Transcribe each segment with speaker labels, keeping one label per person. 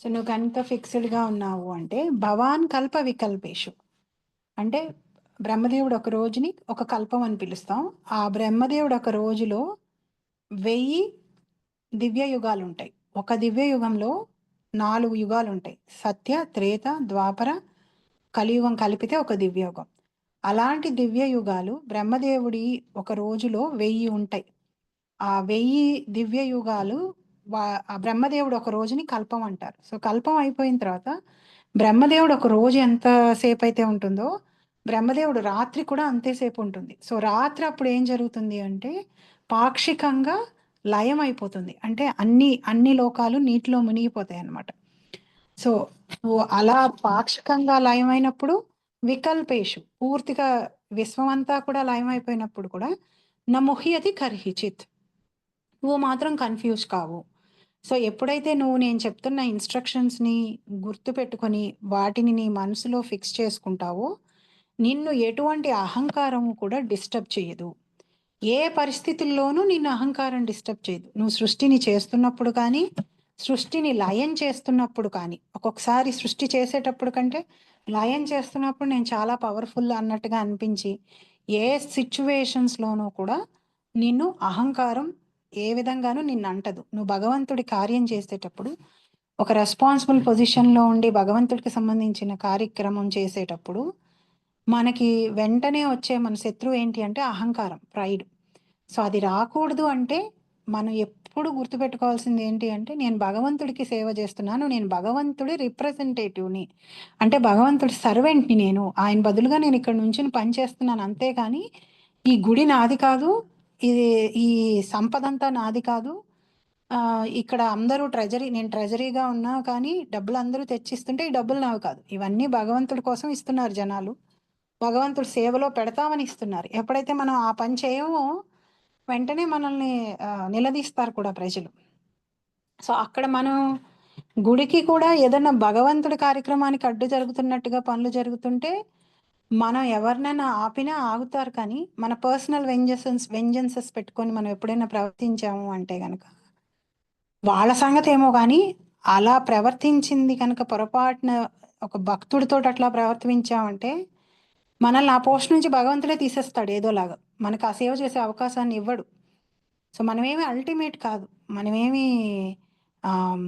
Speaker 1: So నువ్వు కనుక ఫిక్స్డ్గా ఉన్నావు అంటే భవాన్ కల్ప వికల్పేషు అంటే బ్రహ్మదేవుడు ఒక రోజుని ఒక కల్పం అని పిలుస్తాం. ఆ బ్రహ్మదేవుడు ఒక రోజులో 1000 దివ్య యుగాలు ఉంటాయి. ఒక దివ్య యుగంలో 4 యుగాలు ఉంటాయి. సత్య, త్రేత, ద్వాపర, కలియుగం కలిపితే ఒక దివ్య యుగం. అలాంటి దివ్య యుగాలు బ్రహ్మదేవుడి ఒక రోజులో 1000 ఉంటాయి. ఆ 1000 దివ్య యుగాలు ఆ బ్రహ్మదేవుడు ఒక రోజుని కల్పం అంటారు. సో కల్పం అయిపోయిన తర్వాత బ్రహ్మదేవుడు ఒక రోజు ఎంత సేపు అయితే ఉంటుందో బ్రహ్మదేవుడు రాత్రి కూడా అంతేసేపు ఉంటుంది. సో రాత్రి అప్పుడు ఏం జరుగుతుంది అంటే పాక్షికంగా లయం అయిపోతుంది. అంటే అన్ని లోకాలు నీటిలో మునిగిపోతాయి అన్నమాట. సో అలా పాక్షికంగా లయమైనప్పుడు వికల్పేషు పూర్తిగా విశ్వమంతా కూడా లయమైపోయినప్పుడు కూడా నముహ్యతి కర్హిచిత్ నువ్వు మాత్రం కన్ఫ్యూజ్ కావు. సో ఎప్పుడైతే నువ్వు నేను చెప్తున్న ఇన్స్ట్రక్షన్స్ని గుర్తుపెట్టుకొని వాటిని నీ మనసులో ఫిక్స్ చేసుకుంటావో నిన్ను ఎటువంటి అహంకారం కూడా డిస్టర్బ్ చేయదు. ఏ పరిస్థితుల్లోనూ నిన్ను అహంకారం డిస్టర్బ్ చేయదు. నువ్వు సృష్టిని చేస్తున్నప్పుడు కానీ సృష్టిని లయం చేస్తున్నప్పుడు కానీ ఒక్కొక్కసారి సృష్టి చేసేటప్పుడు కంటే లయం చేస్తున్నప్పుడు నేను చాలా పవర్ఫుల్ అన్నట్టుగా అనిపించి ఏ సిచ్యువేషన్స్లోనూ కూడా నిన్ను అహంకారం ఏ విధంగానూ నిన్ను అంటదు. నువ్వు భగవంతుడి కార్యం చేసేటప్పుడు ఒక రెస్పాన్సిబుల్ పొజిషన్లో ఉండి భగవంతుడికి సంబంధించిన కార్యక్రమం చేసేటప్పుడు మనకి వెంటనే వచ్చే మన శత్రువు ఏంటి అంటే అహంకారం, ప్రైడ్. సో అది రాకూడదు అంటే మనం ఎప్పుడు గుర్తుపెట్టుకోవాల్సింది ఏంటి అంటే నేను భగవంతుడికి సేవ చేస్తున్నాను, నేను భగవంతుడి రిప్రజెంటేటివ్ని, అంటే భగవంతుడి సర్వెంట్ని, నేను ఆయన బదులుగా నేను ఇక్కడ నుంచి పని చేస్తున్నాను. అంతేకాని ఈ గుడి నాది కాదు, ఇది ఈ సంపద అంతా నాది కాదు. ఇక్కడ అందరూ నేను ట్రెజరీగా ఉన్నా కానీ డబ్బులు అందరూ తెచ్చిస్తుంటే ఈ డబ్బులు నావి కాదు. ఇవన్నీ భగవంతుడి కోసం ఇస్తున్నారు జనాలు, భగవంతుడి సేవలో పెడతామని ఇస్తున్నారు. ఎప్పుడైతే మనం ఆ పని చేయమో వెంటనే మనల్ని నిలదీస్తారు కూడా ప్రజలు. సో అక్కడ మనం గుడికి కూడా ఏదైనా భగవంతుడి కార్యక్రమానికి అడ్డు జరుగుతున్నట్టుగా పనులు జరుగుతుంటే మనం ఎవరినైనా ఆపినా ఆగుతారు. కానీ మన పర్సనల్ వెంజెన్సెస్ పెట్టుకొని మనం ఎప్పుడైనా ప్రవర్తించాము అంటే గనక వాళ్ళ సంగతి ఏమో కానీ అలా ప్రవర్తించింది కనుక పొరపాటున ఒక భక్తుడితో అట్లా ప్రవర్తించామంటే మనల్ని ఆ పోస్ట్ నుంచి భగవంతుడే తీసేస్తాడు ఏదోలాగా. మనకు ఆ సేవ చేసే అవకాశాన్ని ఇవ్వడు. సో మనమేమి అల్టిమేట్ కాదు, మనమేమి ఆమ్,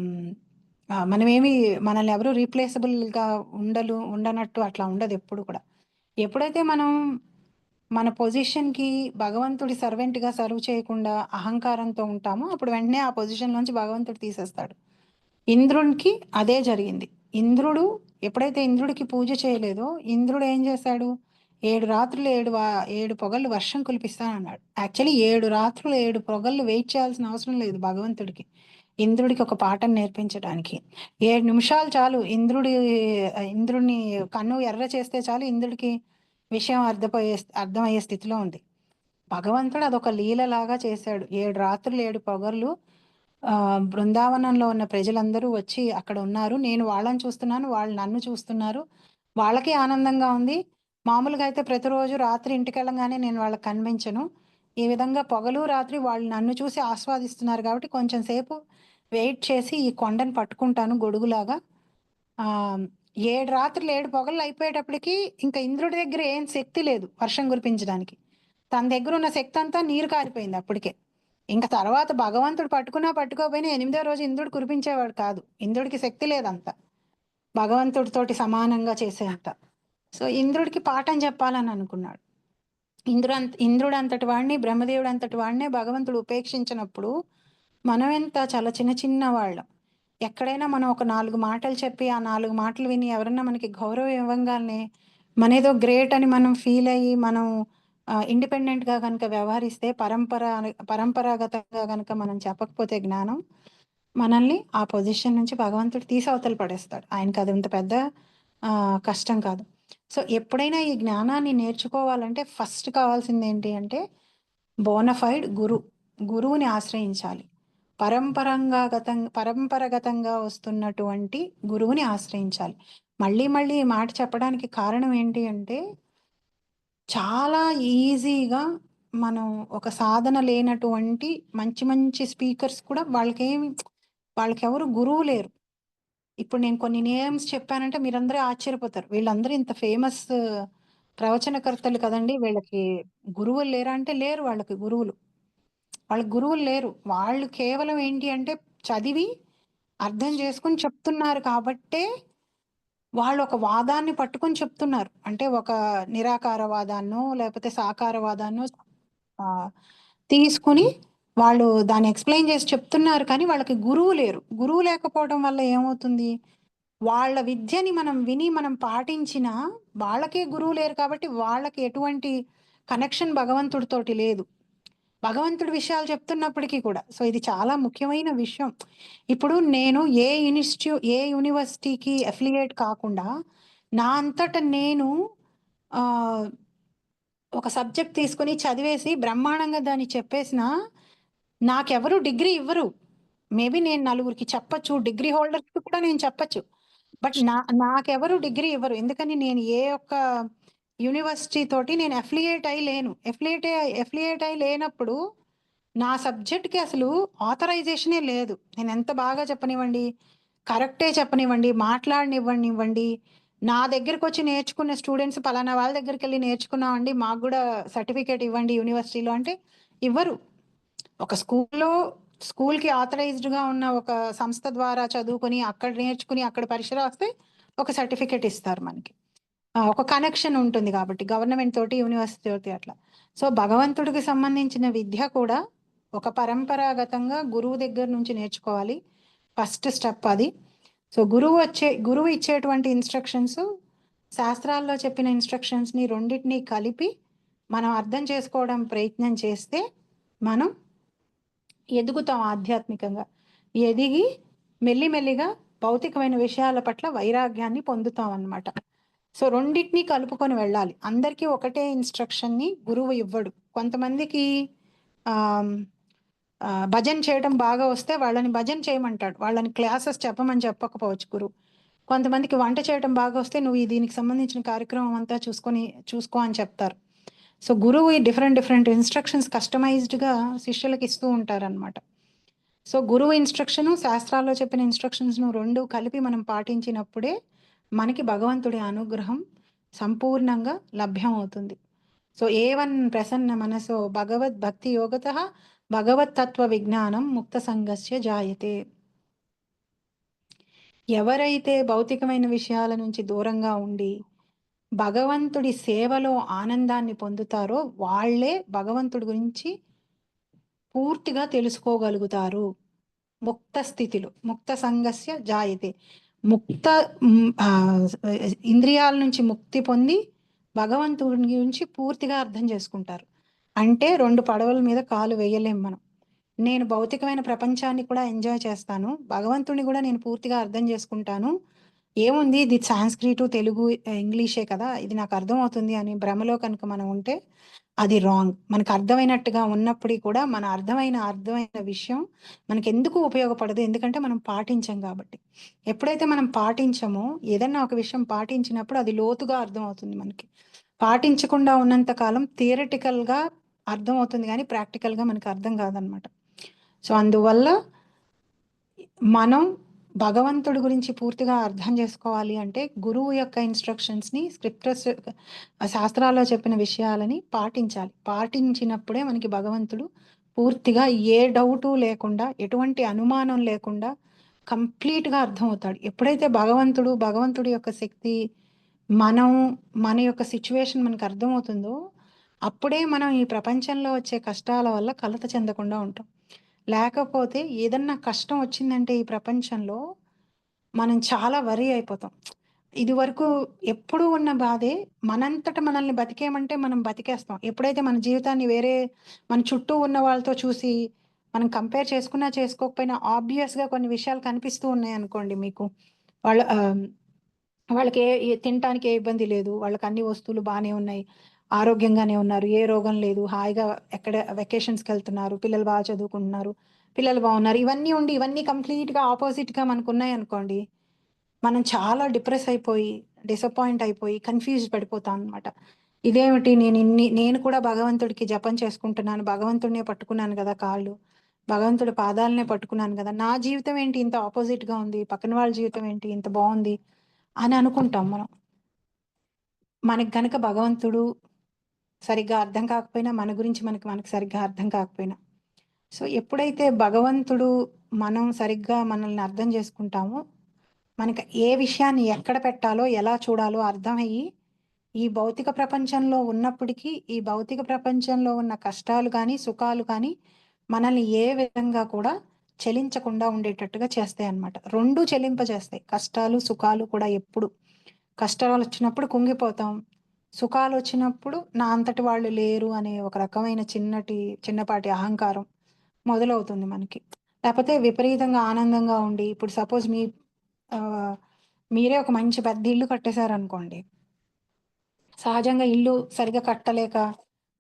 Speaker 1: మనమేమి మనల్ని ఎవరు రీప్లేసబుల్గా ఉండనట్టు అట్లా ఉండదు ఎప్పుడు కూడా. ఎప్పుడైతే మనం మన పొజిషన్కి భగవంతుడి సర్వెంట్గా సర్వ్ చేయకుండా అహంకారంతో ఉంటామో అప్పుడు వెంటనే ఆ పొజిషన్ నుంచి భగవంతుడు తీసేస్తాడు. ఇంద్రునికి అదే జరిగింది. ఇంద్రుడు ఎప్పుడైతే ఇంద్రుడికి పూజ చేయలేదో ఇంద్రుడు ఏం చేశాడు, 7 రాత్రులు 7 పొగళ్ళు వర్షం కురిపిస్తానన్నాడు. యాక్చువల్లీ 7 రాత్రులు 7 పొగళ్ళు వెయిట్ చేయాల్సిన అవసరం లేదు భగవంతుడికి, ఇంద్రుడికి ఒక పాఠం నేర్పించడానికి. 7 నిమిషాలు చాలు ఇంద్రుడిని కన్ను ఎర్ర చేస్తే చాలు ఇంద్రుడికి విషయం అర్థమయ్యే స్థితిలో ఉంది. భగవంతుడు అదొక లీలలాగా చేశాడు. 7 రాత్రులు 7 పొగర్లు బృందావనంలో ఉన్న ప్రజలందరూ వచ్చి అక్కడ ఉన్నారు. నేను వాళ్ళని చూస్తున్నాను, వాళ్ళు నన్ను చూస్తున్నారు. వాళ్ళకి ఆనందంగా ఉంది. మామూలుగా అయితే ప్రతిరోజు రాత్రి ఇంటికి వెళ్ళగానే నేను వాళ్ళకి కనిపించను. ఈ విధంగా పొగలు రాత్రి వాళ్ళు నన్ను చూసి ఆస్వాదిస్తున్నారు కాబట్టి కొంచెం సేపు వెయిట్ చేసి ఈ కొండను పట్టుకుంటాను గొడుగులాగా. 7 రాత్రులు 7 పొగలు అయిపోయేటప్పటికి ఇంకా ఇంద్రుడి దగ్గర ఏం శక్తి లేదు వర్షం కురిపించడానికి. తన దగ్గర ఉన్న శక్తి అంతా నీరు కారిపోయింది అప్పటికే. ఇంకా తర్వాత భగవంతుడు పట్టుకున్నా పట్టుకోపోయినా 8వ రోజు ఇంద్రుడు కురిపించేవాడు కాదు. ఇంద్రుడికి శక్తి లేదంత భగవంతుడితోటి సమానంగా చేసేంత. సో ఇంద్రుడికి పాఠం చెప్పాలని అనుకున్నాడు. ఇంద్రుడు అంతటి వాడిని, బ్రహ్మదేవుడు అంతటి వాడినే భగవంతుడు ఉపేక్షించినప్పుడు మనం ఎంత చాలా చిన్న చిన్న వాళ్ళం. ఎక్కడైనా మనం ఒక 4 మాటలు చెప్పి ఆ 4 మాటలు విని ఎవరన్నా మనకి గౌరవం ఇవ్వంగానే మనేదో గ్రేట్ అని మనం ఫీల్ అయ్యి మనం ఇండిపెండెంట్గా కనుక వ్యవహరిస్తే పరంపరాగతంగా కనుక మనం చెప్పకపోతే జ్ఞానం మనల్ని ఆ పొజిషన్ నుంచి భగవంతుడు తీసి అవతల పడేస్తాడు. ఆయనకి అది అంత పెద్ద కష్టం కాదు. సో ఎప్పుడైనా ఈ జ్ఞానాన్ని నేర్చుకోవాలంటే ఫస్ట్ కావాల్సింది ఏంటి అంటే బోనఫైడ్ గురువుని ఆశ్రయించాలి. పరంపరగతంగా వస్తున్నటువంటి గురువుని ఆశ్రయించాలి. మళ్ళీ మళ్ళీ ఈ మాట చెప్పడానికి కారణం ఏంటి అంటే చాలా ఈజీగా మనం ఒక సాధన లేనటువంటి మంచి మంచి స్పీకర్స్ కూడా వాళ్ళకెవరు గురువు లేరు. ఇప్పుడు నేను కొన్ని నేమ్స్ చెప్పానంటే మీరందరూ ఆశ్చర్యపోతారు. వీళ్ళందరూ ఇంత ఫేమస్ ప్రవచనకర్తలు కదండీ! వీళ్ళకి గురువులు లేరా అంటే లేరు వాళ్ళకి గురువులు. వాళ్ళకి గురువులు లేరు. వాళ్ళు కేవలం ఏంటి అంటే చదివి అర్థం చేసుకొని చెప్తున్నారు కాబట్టే వాళ్ళు ఒక వాదాన్ని పట్టుకొని చెప్తున్నారు. అంటే ఒక నిరాకారవాదాన్నో, లేకపోతే సాకారవాదాన్నో ఆహ్, తీసుకొని వాళ్ళు దాన్ని ఎక్స్‌ప్లెయిన్ చేసి చెప్తున్నారు కానీ వాళ్ళకి గురువు లేరు. గురువు లేకపోవడం వల్ల ఏమవుతుంది? వాళ్ళ విద్యని మనం విని మనం పాటించినా వాళ్ళకే గురువు లేరు కాబట్టి వాళ్ళకి ఎటువంటి కనెక్షన్ భగవంతుడితోటి లేదు. భగవంతుడి విషయాలు చెప్తున్నప్పటికీ కూడా. సో, ఇది చాలా ముఖ్యమైన విషయం. ఇప్పుడు నేను ఏ యూనివర్సిటీకి అఫిలియేట్ కాకుండా, నా అంతట నేను ఆహ్, ఒక సబ్జెక్ట్ తీసుకొని చదివేసి బ్రహ్మాండంగా దాన్ని చెప్పేసినా, నాకెవరు డిగ్రీ ఇవ్వరు. మేబీ నేను నలుగురికి చెప్పొచ్చు. డిగ్రీ హోల్డర్స్‌కి కూడా నేను చెప్పొచ్చు. బట్ నాకెవరు డిగ్రీ ఇవ్వరు. ఎందుకని నేను ఏ ఒక్క యూనివర్సిటీ తోటి నేను అఫిలియేట్ అయ్యి లేను. అఫిలియేట్ అయ్యి లేనప్పుడు నా సబ్జెక్ట్‌కి అసలు ఆథరైజేషనే లేదు. నేనెంత బాగా చెప్పనివ్వండి, కరెక్టే చెప్పనివ్వండి, మాట్లాడనివ్వనివ్వండి, నా దగ్గరకొచ్చి నేర్చుకున్న స్టూడెంట్స్ పలానా వాళ్ళ దగ్గరికెళ్లి నేర్చుకున్నామండి. మాకు గూడా సర్టిఫికేట్ ఇవ్వండి యూనివర్సిటీలో అంటే ఇవ్వరు. ఒక స్కూల్‌కి ఆథరైజ్డ్‌గా ఉన్న ఒక సంస్థ ద్వారా చదువుకొని, అక్కడ నేర్చుకుని, అక్కడ పరీక్ష రాస్తే ఒక సర్టిఫికేట్ ఇస్తారు మనకి. ఒక కనెక్షన్ ఉంటుంది గాబట్టి గవర్నమెంట్ తోటి, యూనివర్సిటీ తోటి అట్లా. సో, భగవంతుడికి సంబంధించిన విద్య కూడా ఒక పరంపరాగతంగా గురువు దగ్గర నుంచి నేర్చుకోవాలి. ఫస్ట్ స్టెప్ అది. సో, గురువు ఇచ్చేటువంటి ఇన్‌స్ట్రక్షన్స్ శాస్త్రాల్లో చెప్పిన ఇన్‌స్ట్రక్షన్స్‌ని రెండిటిని కలిపి మనం అర్థం చేసుకోవడం ప్రయత్నం చేస్తే మనం ఎదుగుతాం ఆధ్యాత్మికంగా. ఎదిగి మెల్లిమెల్లిగా భౌతికమైన విషయాల పట్ల వైరాగ్యాన్ని పొందుతామనమాట. సో, రెండిటిని కలుపుకొని వెళ్ళాలి. అందరికీ ఒకటే ఇన్‌స్ట్రక్షన్‌ని గురువు ఇవ్వడు. కొంతమందికి ఆహ్, భజన చేయడం బాగా వస్తే వాళ్ళని భజన చేయమంటాడు. వాళ్ళని క్లాసెస్ చెప్పమని చెప్పకపోవచ్చు గురువు. కొంతమందికి వంట చేయడం బాగా వస్తే నువ్వు దీనికి సంబంధించిన కార్యక్రమం అంతా చూసుకో అని చెప్తారు. సో, గురువు ఈ డిఫరెంట్ డిఫరెంట్ ఇన్‌స్ట్రక్షన్స్ కస్టమైజ్డ్‌గా శిష్యులకి ఇస్తూ ఉంటారనమాట. సో, గురువు ఇన్‌స్ట్రక్షను, శాస్త్రాల్లో చెప్పిన ఇన్‌స్ట్రక్షన్స్‌ను 2 కలిపి మనం పాటించినప్పుడే మనకి భగవంతుడి అనుగ్రహం సంపూర్ణంగా లభ్యమవుతుంది. సో, ఏవన్ ప్రసన్న మనసో భగవద్భక్తి యోగతః భగవత్తత్వ విజ్ఞానం ముక్త సంగస్య జాయతే. ఎవరైతే భౌతికమైన విషయాల నుంచి దూరంగా ఉండి, భగవంతుడి సేవలో ఆనందాన్ని పొందుతారో వాళ్ళే భగవంతుడి గురించి పూర్తిగా తెలుసుకోగలుగుతారు. ముక్త స్థితిలో. ముక్త సంగస్య జాయతే. ముక్త ఇంద్రియాల నుంచి ముక్తి పొంది భగవంతుడి గురించి పూర్తిగా అర్థం చేసుకుంటారు. అంటే 2 పడవల మీద కాలు వేయలేం మనం. నేను భౌతికమైన ప్రపంచాన్ని కూడా ఎంజాయ్ చేస్తాను. భగవంతుడిని కూడా నేను పూర్తిగా అర్థం చేసుకుంటాను. ఏముంది ఇది సాంస్క్రిటు, తెలుగు, ఇంగ్లీషే కదా! ఇది నాకు అర్థమవుతుంది అని భ్రమలో కనుక మనం ఉంటే అది రాంగ్. మనకు అర్థమైనట్టుగా ఉన్నప్పటికి కూడా మన అర్థమైన విషయం మనకెందుకు ఉపయోగపడదు? ఎందుకంటే మనం పాటించం గాబట్టి. ఎప్పుడైతే మనం పాటించమో ఏదన్నా ఒక విషయం పాటించినప్పుడు అది లోతుగా అర్థమవుతుంది మనకి. పాటించకుండా ఉన్నంత కాలం థియరిటికల్‌గా అర్థమవుతుంది గానీ ప్రాక్టికల్‌గా మనకు అర్థం గాదనమాట. సో, అందువల్ల మనం భగవంతుడి గురించి పూర్తిగా అర్థం చేసుకోవాలి అంటే, గురువు యొక్క ఇన్‌స్ట్రక్షన్స్‌ని శాస్త్రాల్లో చెప్పిన విషయాలని పాటించాలి. పాటించినప్పుడే మనకి భగవంతుడు పూర్తిగా ఏ డౌటు లేకుండా, ఎటువంటి అనుమానం లేకుండా కంప్లీట్‌గా అర్థమవుతాడు. ఎప్పుడైతే భగవంతుడి యొక్క శక్తి, మనం మన యొక్క సిట్యుయేషన్ మనకు అర్థమవుతుందో, అప్పుడే మనం ఈ ప్రపంచంలో వచ్చే కష్టాల వల్ల కలత చెందకుండా ఉంటాం. లేకపోతే ఏదన్నా కష్టం వచ్చిందంటే ఈ ప్రపంచంలో మనం చాలా వరీ అయిపోతాం. ఇదివరకు ఎప్పుడూ ఉన్న బాధే మనంతట మనల్ని బతికేయమంటే మనం బతికేస్తాం. ఎప్పుడైతే మన జీవితాన్ని మన చుట్టూ ఉన్న వాళ్ళతో చూసి మనం కంపేర్ చేసుకున్నా, చేసుకోకపోయినా ఆబ్వియస్‌గా కొన్ని విషయాలు కనిపిస్తూ ఉన్నాయనుకోండి మీకు. వాళ్ళ వాళ్ళకి తినటానికి ఏ ఇబ్బంది లేదు. వాళ్ళకి అన్ని వస్తువులు బానే ఉన్నాయి. ఆరోగ్యంగానే ఉన్నారు. ఏ రోగం లేదు. హాయిగా ఎక్కడ వెకేషన్స్‌కెళ్తున్నారు. పిల్లలు బాగా చదువుకుంటున్నారు. పిల్లలు బాగున్నారు. ఇవన్నీ ఉండి ఇవన్నీ కంప్లీట్‌గా ఆపోజిట్‌గా మనకున్నాయనుకోండి. మనం చాలా డిప్రెస్ అయిపోయి, డిసప్పాయింట్ అయిపోయి, కన్‌ఫ్యూజ్ పడిపోతాం అనమాట. ఇదేమిటి నేను కూడా భగవంతుడికి జపం చేసుకుంటున్నాను. భగవంతుడినే పట్టుకున్నాను గదా కాళ్ళు. భగవంతుడి పాదాలనే పట్టుకున్నాను కదా! నా జీవితం ఏంటి ఇంత ఆపోజిట్‌గా ఉంది. పక్కన వాళ్ళ జీవితం ఏంటి ఇంత బావుంది అని అనుకుంటాం మనం. మనకు గనక భగవంతుడు సరిగ్గా అర్థం కాకపోయినా, మన గురించి మనకు సరిగ్గా అర్థం కాకపోయినా. సో, ఎప్పుడైతే భగవంతుడు మనం సరిగ్గా మనల్ని అర్థం చేసుకుంటామో, మనకి ఏ విషయాన్ని ఎక్కడ పెట్టాలో, ఎలా చూడాలో అర్థమయ్యి, ఈ భౌతిక ప్రపంచంలో ఉన్నప్పటికీ, ఈ భౌతిక ప్రపంచంలో ఉన్న కష్టాలు గానీ, సుఖాలు కానీ, మనల్ని ఏ విధంగా కూడా చలించకుండా ఉండేటట్టుగా చేస్తాయన్నమాట. 2 చెలింపజేస్తాయి. కష్టాలు, సుఖాలు కూడా ఎప్పుడు. కష్టాలొచ్చినప్పుడు కుంగిపోతాం. సుఖాలొచ్చినప్పుడు నా అంతటి వాళ్ళు లేరు అనే ఒక రకమైన చిన్నపాటి అహంకారం మొదలవుతుంది మనకి. లేపోతే విపరీతంగా ఆనందంగా ఉండి ఇప్పుడు సపోజ్ ఆహ్, మీరే ఒక మంచి పెద్ద ఇల్లు కట్టేసారనుకోండి. సహజంగా ఇల్లు సరిగ్గా కట్టలేక,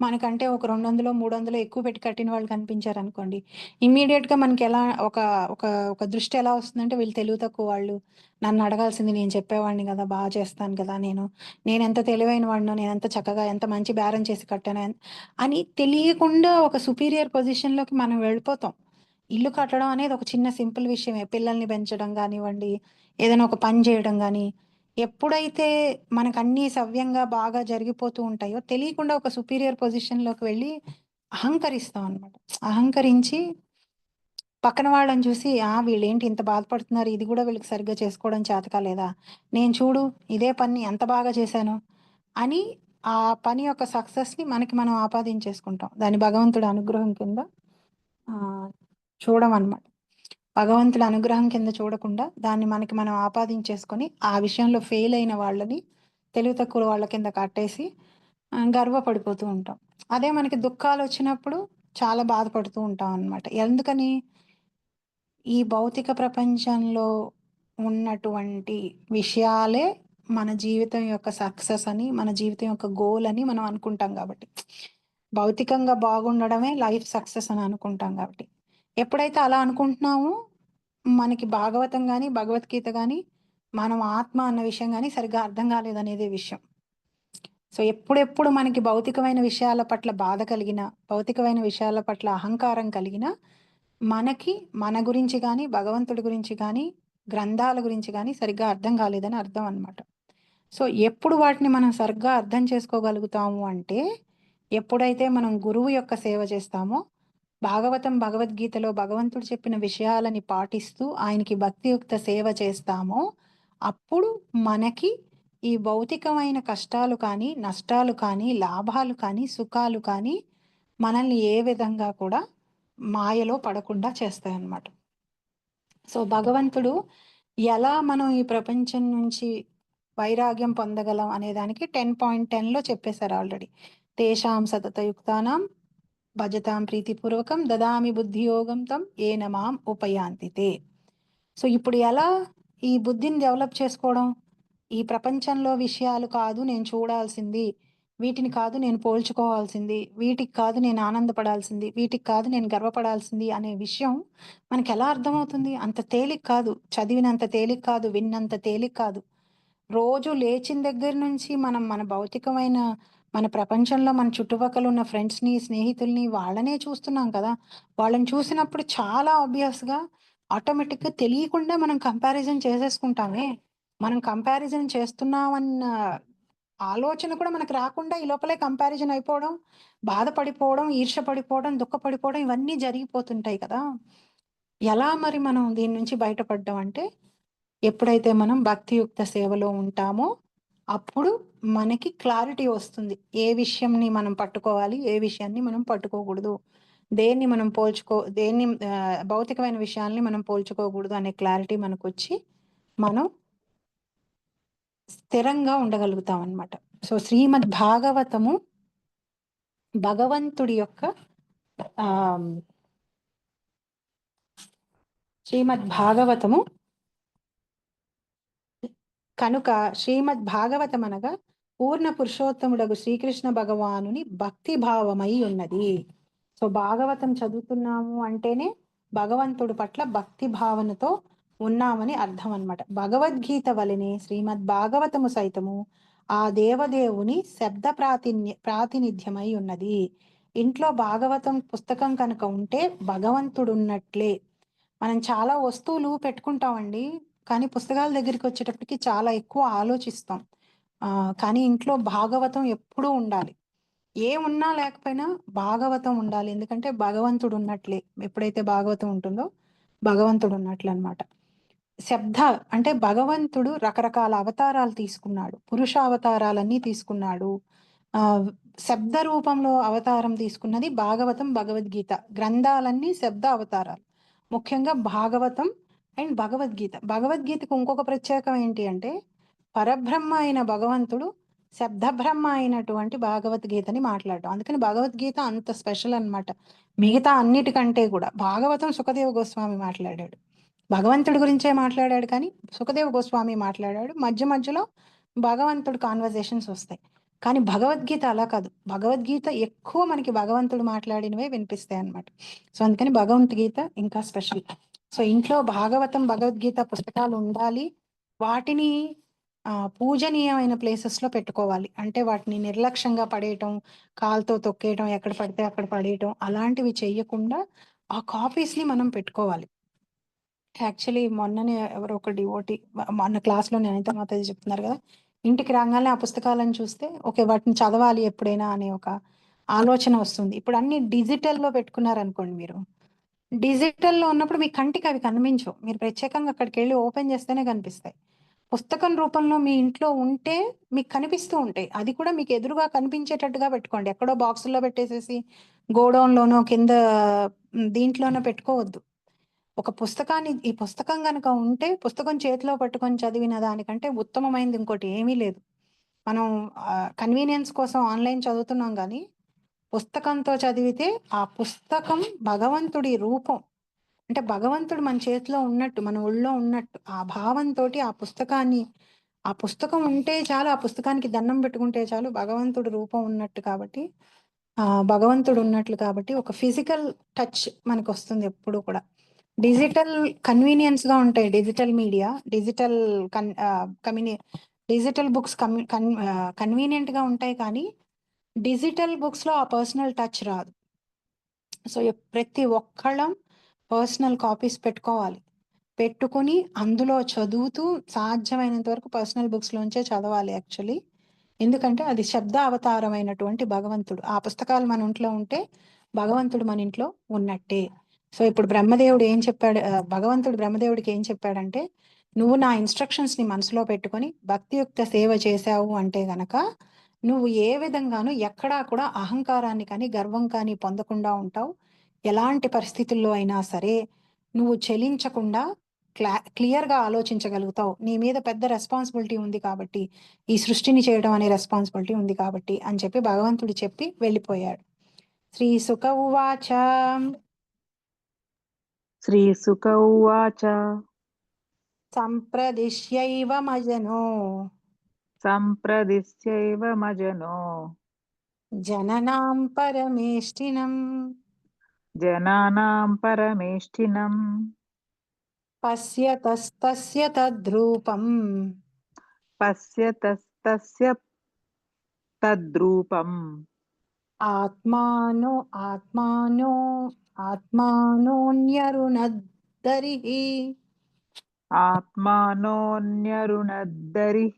Speaker 1: మనకంటే ఒక 200, 300 ఎక్కువ పెట్టి కట్టిన వాళ్ళు కనిపించారనుకోండి. ఇమ్మీడియేట్‌గా మనకెలా ఒక ఒక ఒక దృష్టి ఎలా వస్తుందంటే వీళ్ళు తెలివి తక్కువ వాళ్ళు. నన్నడగాల్సింది నేను చెప్పేవాడిని గదా! చేస్తాను కదా! నేనెంత తెలివైన వాడినో, నేనెంత చక్కగా ఎంత మంచి బేరం చేసి కట్టానో అని తెలియకుండా ఒక సుపీరియర్ పొజిషన్‌లోకి మనం వెళ్ళిపోతాం. ఇల్లు కట్టడం అనేది ఒక చిన్న సింపుల్ విషయమే. పిల్లల్ని పెంచడం గానివ్వండి, ఏదైనా ఒక పని జేయడం గాని, ఎప్పుడైతే మనకన్నీ సవ్యంగా బాగా జరిగిపోతూ ఉంటాయో, తెలియకుండా ఒక సుపీరియర్ పొజిషన్‌లోకి వెళ్ళి అహంకరిస్తాం అనమాట. అహంకరించి పక్కన వాళ్ళని చూసి, వీళ్ళేంటి ఇంత బాధపడుతున్నారు, ఇది గూడా వీళ్ళకి సరిగ్గా చేసుకోవడం చేత కాలేదా? నేను చూడు ఇదే పని ఎంత బాగా చేశాను అని ఆ పని యొక్క సక్సెస్‌ని మనకి మనం ఆపాదించేసుకుంటాం. దాన్ని భగవంతుడి అనుగ్రహం కింద ఆహ్, చూడమనమాట. భగవంతుడి అనుగ్రహం కింద చూడకుండా దాన్ని మనకి మనం ఆపాదించేసుకొని, ఆ విషయంలో ఫెయిల్ అయిన వాళ్ళని తెలివి తక్కువ వాళ్ళ కింద కట్టేసి గర్వపడిపోతూ ఉంటాం. అదే మనకి దుఃఖాలొచ్చినప్పుడు చాలా బాధపడుతూ ఉంటామనమాట. ఎందుకని? ఈ భౌతిక ప్రపంచంలో ఉన్నటువంటి విషయాలే మన జీవితం యొక్క సక్సెస్ అని, మన జీవితం యొక్క గోల్ అని మనం అనుకుంటాం గాబట్టి. భౌతికంగా బాగుండడమే లైఫ్ సక్సెస్ అని అనుకుంటాం గాబట్టి. ఎప్పుడైతే అలా అనుకుంటున్నామో, మనకి భాగవతం గాని, భగవద్గీత గాని, మనం ఆత్మ అన్న విషయం గాని సరిగ్గా అర్థం కాలేదనేదే విషయం. సో, ఎప్పుడెప్పుడు మనకి భౌతికమైన విషయాల పట్ల బాధ కలిగినా, భౌతికమైన విషయాల పట్ల అహంకారం కలిగినా, మనకి మన గురించి గాని, భగవంతుడి గురించి గాని, గ్రంథాల గురించి గాని సరిగ్గా అర్థం కాలేదని అర్థం అన్నమాట. సో, ఎప్పుడు వాటిని మనం సరిగ్గా అర్థం చేసుకోగలుగుతాము అంటే, ఎప్పుడైతే మనం గురువు యొక్క సేవ చేస్తామో, భగవద్గీతలో భగవంతుడు చెప్పిన విషయాలని పాటిస్తూ, ఆయనకి భక్తియుక్త సేవ చేస్తామో, అప్పుడు మనకి ఈ భౌతికమైన కష్టాలు కానీ, నష్టాలు కానీ, లాభాలు కానీ, సుఖాలు కానీ, మనల్ని ఏ విధంగా కూడా మాయలో పడకుండా చేస్తాయన్నమాట. సో, భగవంతుడు ఎలా మనం ఈ ప్రపంచం నుంచి వైరాగ్యం పొందగలం అనే దానికి 10.10లో చెప్పేసారు ఆల్రెడీ. తేషాం సతతయుక్తానాం భజతాం ప్రీతిపూర్వకం దదామి బుద్ధియోగం తం ఏన మాం ఉపయాంతి తే. సో, ఇప్పుడు ఎలా ఈ బుద్ధిని డెవలప్ చేసుకోవడం? ఈ ప్రపంచంలో విషయాలు కాదు నేను చూడాల్సింది. వీటిని కాదు నేను పోల్చుకోవాల్సింది. వీటికి కాదు నేను ఆనందపడాల్సింది. వీటికి కాదు నేను గర్వపడాల్సింది అనే విషయం మనకెలా అర్థమవుతుంది? అంత తేలిక కాదు. చదివినంత తేలిక కాదు. విన్నంత తేలిక కాదు. రోజు లేచిన దగ్గర నుంచి మనం మన భౌతికమైన మన ప్రపంచంలో మన చుట్టుపక్కల ఉన్న ఫ్రెండ్స్‌ని, స్నేహితుల్ని వాళ్ళనే చూస్తున్నాం కదా! వాళ్ళని చూసినప్పుడు చాలా ఆబ్వియస్‌గా ఆటోమేటిక్‌గా తెలియకుండా మనం కంపారిజన్ చేసేసుకుంటామే. మనం కంపారిజన్ చేస్తున్నామన్న ఆలోచన కూడా మనకు రాకుండా ఈ లోపలే కంపారిజన్ అయిపోవడం, బాధపడిపోవడం, ఈర్ష్య పడిపోవడం, దుఃఖపడిపోవడం ఇవన్నీ జరిగిపోతుంటాయి కదా! ఎలా మరి మనం దీని నుంచి బయటపడ్డం అంటే ఎప్పుడైతే మనం భక్తియుక్త సేవలో ఉంటామో, అప్పుడు మనకి క్లారిటీ వస్తుంది. ఏ విషయంని మనం పట్టుకోవాలి, ఏ విషయాన్ని మనం పట్టుకోకూడదు. దేన్ని మనం భౌతికమైన విషయాల్ని మనం పోల్చుకోకూడదు అనే క్లారిటీ మనకొచ్చి, మనం స్థిరంగా ఉండగలుగుతామనమాట. సో, శ్రీమద్ భాగవతము భగవంతుడి యొక్క ఆహ్, శ్రీమద్ భాగవతము కనుక శ్రీమద్ భాగవతమనగా పూర్ణ పురుషోత్తముడగు శ్రీకృష్ణ భగవానుని భక్తి భావమై ఉన్నది. సో, భాగవతం చదువుతున్నాము అంటేనే భగవంతుడి పట్ల భక్తి భావనతో ఉన్నామని అర్థం అన్నమాట. భగవద్గీత వలెనే శ్రీమద్ భాగవతము సైతము ఆ దేవదేవుని ప్రాతినిధ్యమై ఉన్నది. ఇంట్లో భాగవతం పుస్తకం కనుక ఉంటే భగవంతుడున్నట్లే. మనం చాలా వస్తువులు పెట్టుకుంటామండి. కానీ పుస్తకాల దగ్గరికి వచ్చేటప్పటికి చాలా ఎక్కువ ఆలోచిస్తాం. కానీ ఇంట్లో భాగవతం ఎప్పుడూ ఉండాలి. ఏమున్నా లేకపోయినా భాగవతం ఉండాలి. ఎందుకంటే భగవంతుడున్నట్లే. ఎప్పుడైతే భాగవతం ఉంటుందో భగవంతుడున్నట్లనమాట. శబ్ద అంటే భగవంతుడు రకరకాల అవతారాలు తీసుకున్నాడు. పురుష అవతారాలన్నీ తీసుకున్నాడు. ఆహ్, శబ్ద రూపంలో అవతారం తీసుకున్నది భాగవతం, భగవద్గీత. గ్రంథాలన్నీ శబ్ద అవతారాలు. ముఖ్యంగా భాగవతం అండ్ భగవద్గీత. భగవద్గీతకు ఇంకొక ప్రత్యేకం ఏంటి అంటే, పరబ్రహ్మ అయిన భగవంతుడు శబ్దబ్రహ్మ అయినటువంటి భగవద్గీతని మాట్లాడడం. అందుకని భగవద్గీత అంత స్పెషల్ అన్నమాట. మిగతా అన్నిటికంటే కూడా. భాగవతం సుఖదేవ గోస్వామి మాట్లాడాడు. భగవంతుడి గురించే మాట్లాడాడు కానీ, సుఖదేవ గోస్వామి మాట్లాడాడు. మధ్య మధ్యలో భగవంతుడి కాన్వర్జేషన్స్ వస్తాయి. కానీ భగవద్గీత అలా కాదు. భగవద్గీత ఎక్కువ మనకి భగవంతుడు మాట్లాడినవే వినిపిస్తాయన్నమాట. సో, అందుకని భగవద్గీత ఇంకా స్పెషల్. సో, ఇంట్లో భాగవతం, భగవద్గీత పుస్తకాలు ఉండాలి. వాటిని పూజనీయమైన ప్లేసెస్‌లో పెట్టుకోవాలి. అంటే వాటిని నిర్లక్ష్యంగా పడేయటం, కాలుతో తొక్కేయటం, ఎక్కడ పడితే అక్కడ పడేయటం అలాంటివి చెయ్యకుండా ఆ కాపీస్‌ని మనం పెట్టుకోవాలి. యాక్చువల్లీ మొన్ననే ఎవరో ఒక డివోటీ మొన్న క్లాస్‌లోనే అనిత మాతాజీ చెప్తున్నారు గదా! ఇంటికి రాంగాల్నే ఆ పుస్తకాలను చూస్తే ఓకే. వాటిని చదవాలి ఎప్పుడైనా అనే ఒక ఆలోచన వస్తుంది. ఇప్పుడు అన్నీ డిజిటల్‌లో పెట్టుకున్నారనుకోండి మీరు. డిజిటల్‌లో ఉన్నప్పుడు మీ కంటికి అవి కనిపించవు. మీరు ప్రత్యేకంగా అక్కడికెళ్ళి ఓపెన్ చేస్తేనే కనిపిస్తాయి. పుస్తకం రూపంలో మీ ఇంట్లో ఉంటే మీకు కనిపిస్తూ ఉంటాయి. అది కూడా మీకు ఎదురుగా కనిపించేటట్టుగా పెట్టుకోండి. ఎక్కడో బాక్సుల్లో పెట్టేసేసి గోడౌన్‌లోనో కింద దీంట్లోనో పెట్టుకోవద్దు. ఒక పుస్తకాన్ని ఈ పుస్తకం గనక ఉంటే, పుస్తకం చేతిలో పట్టుకొని చదివిన దానికంటే ఉత్తమమైనది ఇంకోటి ఏమీ లేదు. మనం కన్వీనియన్స్ కోసం ఆన్‌లైన్ చదువుతున్నాం గానీ, పుస్తకంతో చదివితే ఆ పుస్తకం భగవంతుడి రూపం. అంటే భగవంతుడు మన చేతిలో ఉన్నట్టు, మన ఒళ్ళో ఉన్నట్టు. ఆ భావంతోటి ఆ పుస్తకం ఉంటే చాలు, ఆ పుస్తకానికి దండం పెట్టుకుంటే చాలు భగవంతుడి రూపం ఉన్నట్టు కాబట్టి, భగవంతుడు ఉన్నట్లు కాబట్టి ఒక ఫిజికల్ టచ్ మనకొస్తుంది ఎప్పుడు కూడా. డిజిటల్ కన్వీనియన్స్‌గా ఉంటాయి. డిజిటల్ మీడియా, డిజిటల్ కన్ ఆహ్, కమ్యూని డిజిటల్ బుక్స్ కన్వీనియంట్‌గా ఉంటాయి కానీ, డిజిటల్ బుక్స్‌లో ఆ పర్సనల్ టచ్ రాదు. సో, ప్రతి ఒక్కళ్ళం పర్సనల్ కాపీస్ పెట్టుకోవాలి. పెట్టుకొని అందులో చదువుతూ సాధ్యమైనంత వరకు పర్సనల్ బుక్స్‌లోంచే చదవాలి యాక్చువల్లీ. ఎందుకంటే అది శబ్ద అవతారమైనటువంటి భగవంతుడు. ఆ పుస్తకాలు మన ఇంట్లో ఉంటే భగవంతుడు మన ఇంట్లో ఉన్నట్టే. సో, ఇప్పుడు బ్రహ్మదేవుడు ఏం చెప్పాడు భగవంతుడు బ్రహ్మదేవుడికి ఏం చెప్పాడంటే, "నువ్వు నా ఇన్‌స్ట్రక్షన్స్‌ని మనసులో పెట్టుకొని భక్తియుక్త సేవ చేశావు అంటే గనక, నువ్వు ఏ విధంగాను ఎక్కడా కూడా అహంకారాన్ని కానీ, గర్వం కానీ పొందకుండా ఉంటావు. ఎలాంటి పరిస్థితుల్లో అయినా సరే నువ్వు చలించకుండా క్లియర్‌గా ఆలోచించగలుగుతావు. నీ మీద పెద్ద రెస్పాన్సిబిలిటీ ఉంది కాబట్టి, ఈ సృష్టిని చేయడం అనే రెస్పాన్సిబిలిటీ ఉంది కాబట్టి" అని చెప్పి భగవంతుడు చెప్పి వెళ్ళిపోయాడు. శ్రీ సుక ఉవాచ
Speaker 2: శ్రీసుక ఉవాచ
Speaker 1: సంప్రదిశ్యైవ మజనో
Speaker 2: సంప్రదిశ్యైవ మజనో
Speaker 1: జననాం పరమేష్ఠినం
Speaker 2: జనానాం పరమేష్ఠినం
Speaker 1: పశ్యతస్తస్య తద్రూపం
Speaker 2: పశ్యతస్తస్య తద్రూపం
Speaker 1: ఆత్మానో ఆత్మానో ఆత్మానోన్యరుణద్దరిః
Speaker 2: ఆత్మానోన్యరుణద్దరిః.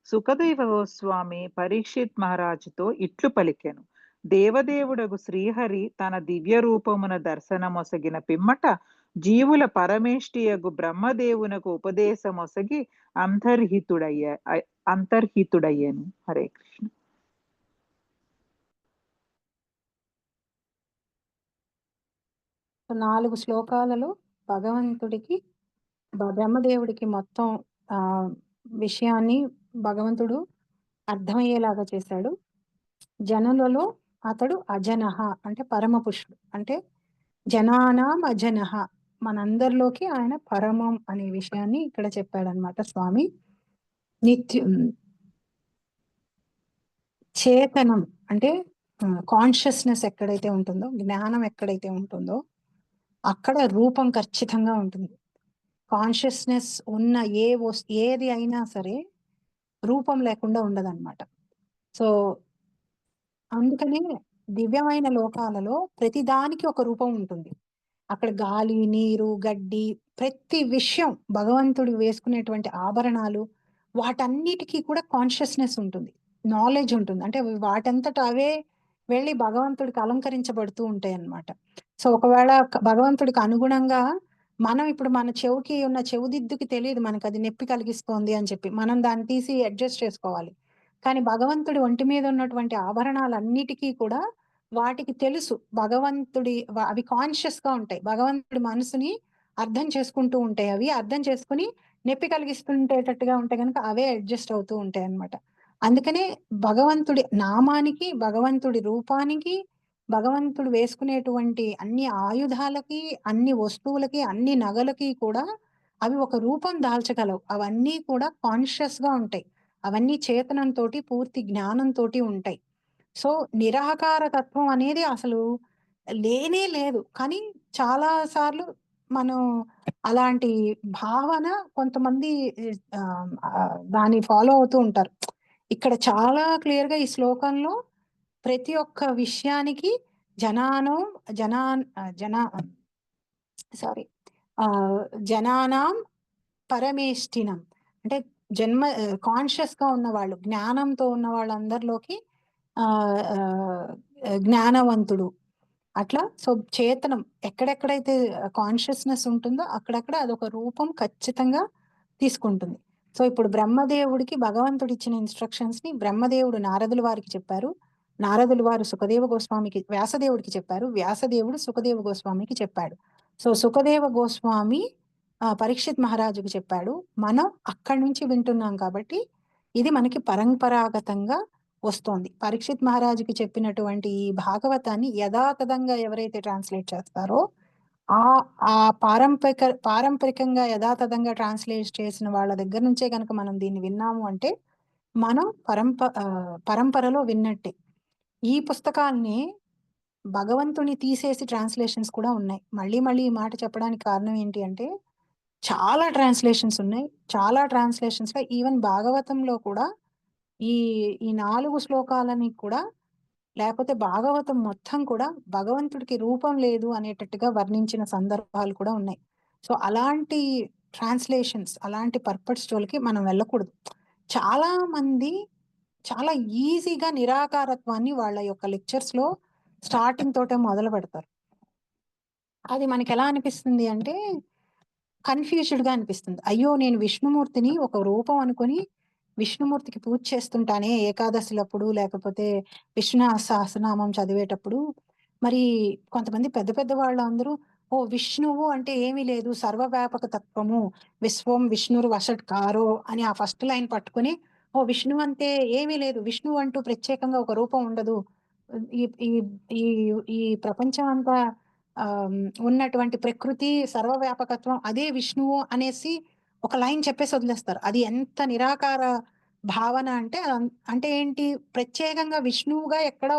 Speaker 2: సుఖదేవ గోస్వామి పరీక్షిత్ మహారాజుతో ఇట్లు పలికెను: దేవదేవుడగు శ్రీహరి తన దివ్య రూపమున దర్శనమొసగిన పిమ్మట జీవుల పరమేష్టియగు బ్రహ్మదేవునకు ఉపదేశమొసగి అంతర్హితుడయ్యను. హరే కృష్ణ.
Speaker 1: 4 శ్లోకాలలో భగవంతుడికి బ్రహ్మదేవుడికి మొత్తం విషయాన్ని భగవంతుడు అర్థమయ్యేలాగా చేశాడు. జనులలో అతడు అజనః అంటే పరమపురుషుడు. అంటే జనానాం అజనః మనందరిలోకి ఆయన పరమం అనే విషయాన్ని ఇక్కడ చెప్పాడన్నమాట స్వామి. నిత్యం చేతనం అంటే కాన్షియస్‌నెస్ ఎక్కడైతే ఉంటుందో, జ్ఞానం ఎక్కడైతే ఉంటుందో, అక్కడ రూపం ఖచ్చితంగా ఉంటుంది. కాన్షియస్‌నెస్ ఉన్న ఏది అయినా సరే రూపం లేకుండా ఉండదన్నమాట. సో, అందుకనే దివ్యమైన లోకాలలో ప్రతిదానికి ఒక రూపం ఉంటుంది. అక్కడ గాలి, నీరు, గడ్డి, ప్రతి విషయం భగవంతుడు వేసుకునేటువంటి ఆభరణాలు, వాటన్నిటికీ కూడా కాన్షియస్‌నెస్ ఉంటుంది. నాలెడ్జ్ ఉంటుంది. అంటే అవి వాటంతట అవే వెళ్లి భగవంతుడికి అలంకరించబడుతూ ఉంటాయన్నమాట. సో, ఒకవేళ భగవంతుడికి అనుగుణంగా మనం ఇప్పుడు మన చెవికి ఉన్న చెవిదిద్దుకి తెలీదు మనకది నొప్పి కలిగిస్తోంది అని చెప్పి. మనం దాన్ని తీసి అడ్జస్ట్ చేసుకోవాలి. కానీ భగవంతుడి ఒంటి మీద ఉన్నటువంటి ఆభరణాలన్నిటికీ కూడా వాటికి తెలుసు. భగవంతుడి అవి కాన్షియస్‌గా ఉంటాయి. భగవంతుడి మనసుని అర్థం చేసుకుంటూ ఉంటాయి అవి. అర్థం చేసుకొని నొప్పి కలిగిస్తుండేటట్టుగా ఉంటే గనక అవే అడ్జస్ట్ అవుతూ ఉంటాయన్నమాట. అందుకనే భగవంతుడి నామానికి, భగవంతుడి రూపానికి, భగవంతుడు వేసుకునేటువంటి అన్ని ఆయుధాలకి, అన్ని వస్తువులకి, అన్ని నగలకి కూడా అవి ఒక రూపం దాల్చగలవు. అవన్నీ కూడా కాన్షియస్‌గా ఉంటాయి. అవన్నీ చేతనంతోటి, పూర్తి జ్ఞానంతోటి ఉంటాయి. సో, నిరాకార తత్వం అనేది అసలు లేనే లేదు. కానీ చాలా సార్లు మనం అలాంటి భావన కొంతమంది దాన్ని ఫాలో అవుతూ ఉంటారు. ఇక్కడ చాలా క్లియర్‌గా ఈ శ్లోకంలో ప్రతి ఒక్క విషయానికి జనానం జనాన్ జనా సారీ జనానాం పరమేష్ఠినం. అంటే కాన్షియస్‌గా ఉన్నవాళ్ళు, జ్ఞానంతో ఉన్న వాళ్ళందరిలోకి ఆహ్, ఆహ్, జ్ఞానవంతుడు. అట్లా సో, చేతనం ఎక్కడెక్కడైతే కాన్షియస్‌నెస్ ఉంటుందో అక్కడక్కడ అదొక రూపం ఖచ్చితంగా తీసుకుంటుంది. సో, ఇప్పుడు బ్రహ్మదేవుడికి భగవంతుడిచ్చిన ఇన్‌స్ట్రక్షన్స్‌ని బ్రహ్మదేవుడు నారదుల వారికి చెప్పారు. నారదుల వారు సుఖదేవ గోస్వామికి వ్యాసదేవుడికి చెప్పారు. వ్యాసదేవుడు సుఖదేవ గోస్వామికి చెప్పాడు. సో, సుఖదేవ గోస్వామి పరీక్షిత్ మహారాజుకి చెప్పాడు. మనం అక్కడి నుంచి వింటున్నాం కాబట్టి ఇది మనకి పరంపరాగతంగా వస్తోంది. పరీక్షిత్ మహారాజుకి చెప్పినటువంటి ఈ భాగవతాన్ని యథాతథంగా ఎవరైతే ట్రాన్స్‌లేట్ చేస్తారో, ఆ పారంపరికంగా యథాతథంగా ట్రాన్స్‌లేట్ చేసిన వాళ్ళ దగ్గర నుంచే గనక మనం దీన్ని విన్నాము అంటే, మనం పరంపరలో విన్నట్టే. ఈ పుస్తకాల్ని భగవంతుని తీసేసి ట్రాన్స్‌లేషన్స్ కూడా ఉన్నాయి. మళ్ళీ మళ్ళీ ఈ మాట చెప్పడానికి కారణం ఏంటి అంటే, చాలా ట్రాన్స్‌లేషన్స్ ఉన్నాయి. చాలా ట్రాన్స్‌లేషన్స్‌లో ఈవెన్ భాగవతంలో కూడా ఈ, ఈ 4 శ్లోకాలని కూడా లేపోతే భాగవతం మొత్తం కూడా భగవంతుడికి రూపం లేదు అనేటట్టుగా వర్ణించిన సందర్భాలు కూడా ఉన్నాయి. సో, అలాంటి ట్రాన్స్‌లేషన్స్, అలాంటి పర్పస్ జోలికి మనం వెళ్ళకూడదు. చాలా మంది చాలా ఈజీగా నిరాకారత్వాన్ని వాళ్ళ యొక్క లెక్చర్స్‌లో స్టార్టింగ్ తోటే మొదలుపెడతారు. అది మనకెలా అనిపిస్తుంది అంటే కన్‌ఫ్యూజ్డ్‌గా అనిపిస్తుంది. అయ్యో! నేను విష్ణుమూర్తిని ఒక రూపం అనుకోని విష్ణుమూర్తికి పూజ చేస్తుంటానే ఏకాదశులప్పుడు, లేకపోతే విష్ణు సహస్రనామం చదివేటప్పుడు. మరి కొంతమంది పెద్ద పెద్ద వాళ్ళందరూ ఓహ్! విష్ణువు అంటే ఏమీ లేదు సర్వవ్యాపక తత్వము, విశ్వం విష్ణుర్వషట్కారో అని ఆ ఫస్ట్ లైన్ పట్టుకొని, ఓహ్! విష్ణువు అంటే ఏమీ లేదు. విష్ణువు అంటూ ప్రత్యేకంగా ఒక రూపం ఉండదు. ఈ ఈ ఈ ఈ ప్రపంచం అంతా ఉన్నటువంటి ప్రకృతి సర్వవ్యాపకత్వం అదే విష్ణువు అనేసి ఒక లైన్ చెప్పేసి వదిలేస్తారు. అది ఎంత నిరాకార భావన అంటే అంటే ఏంటి? ప్రత్యేకంగా విష్ణువుగా ఎక్కడో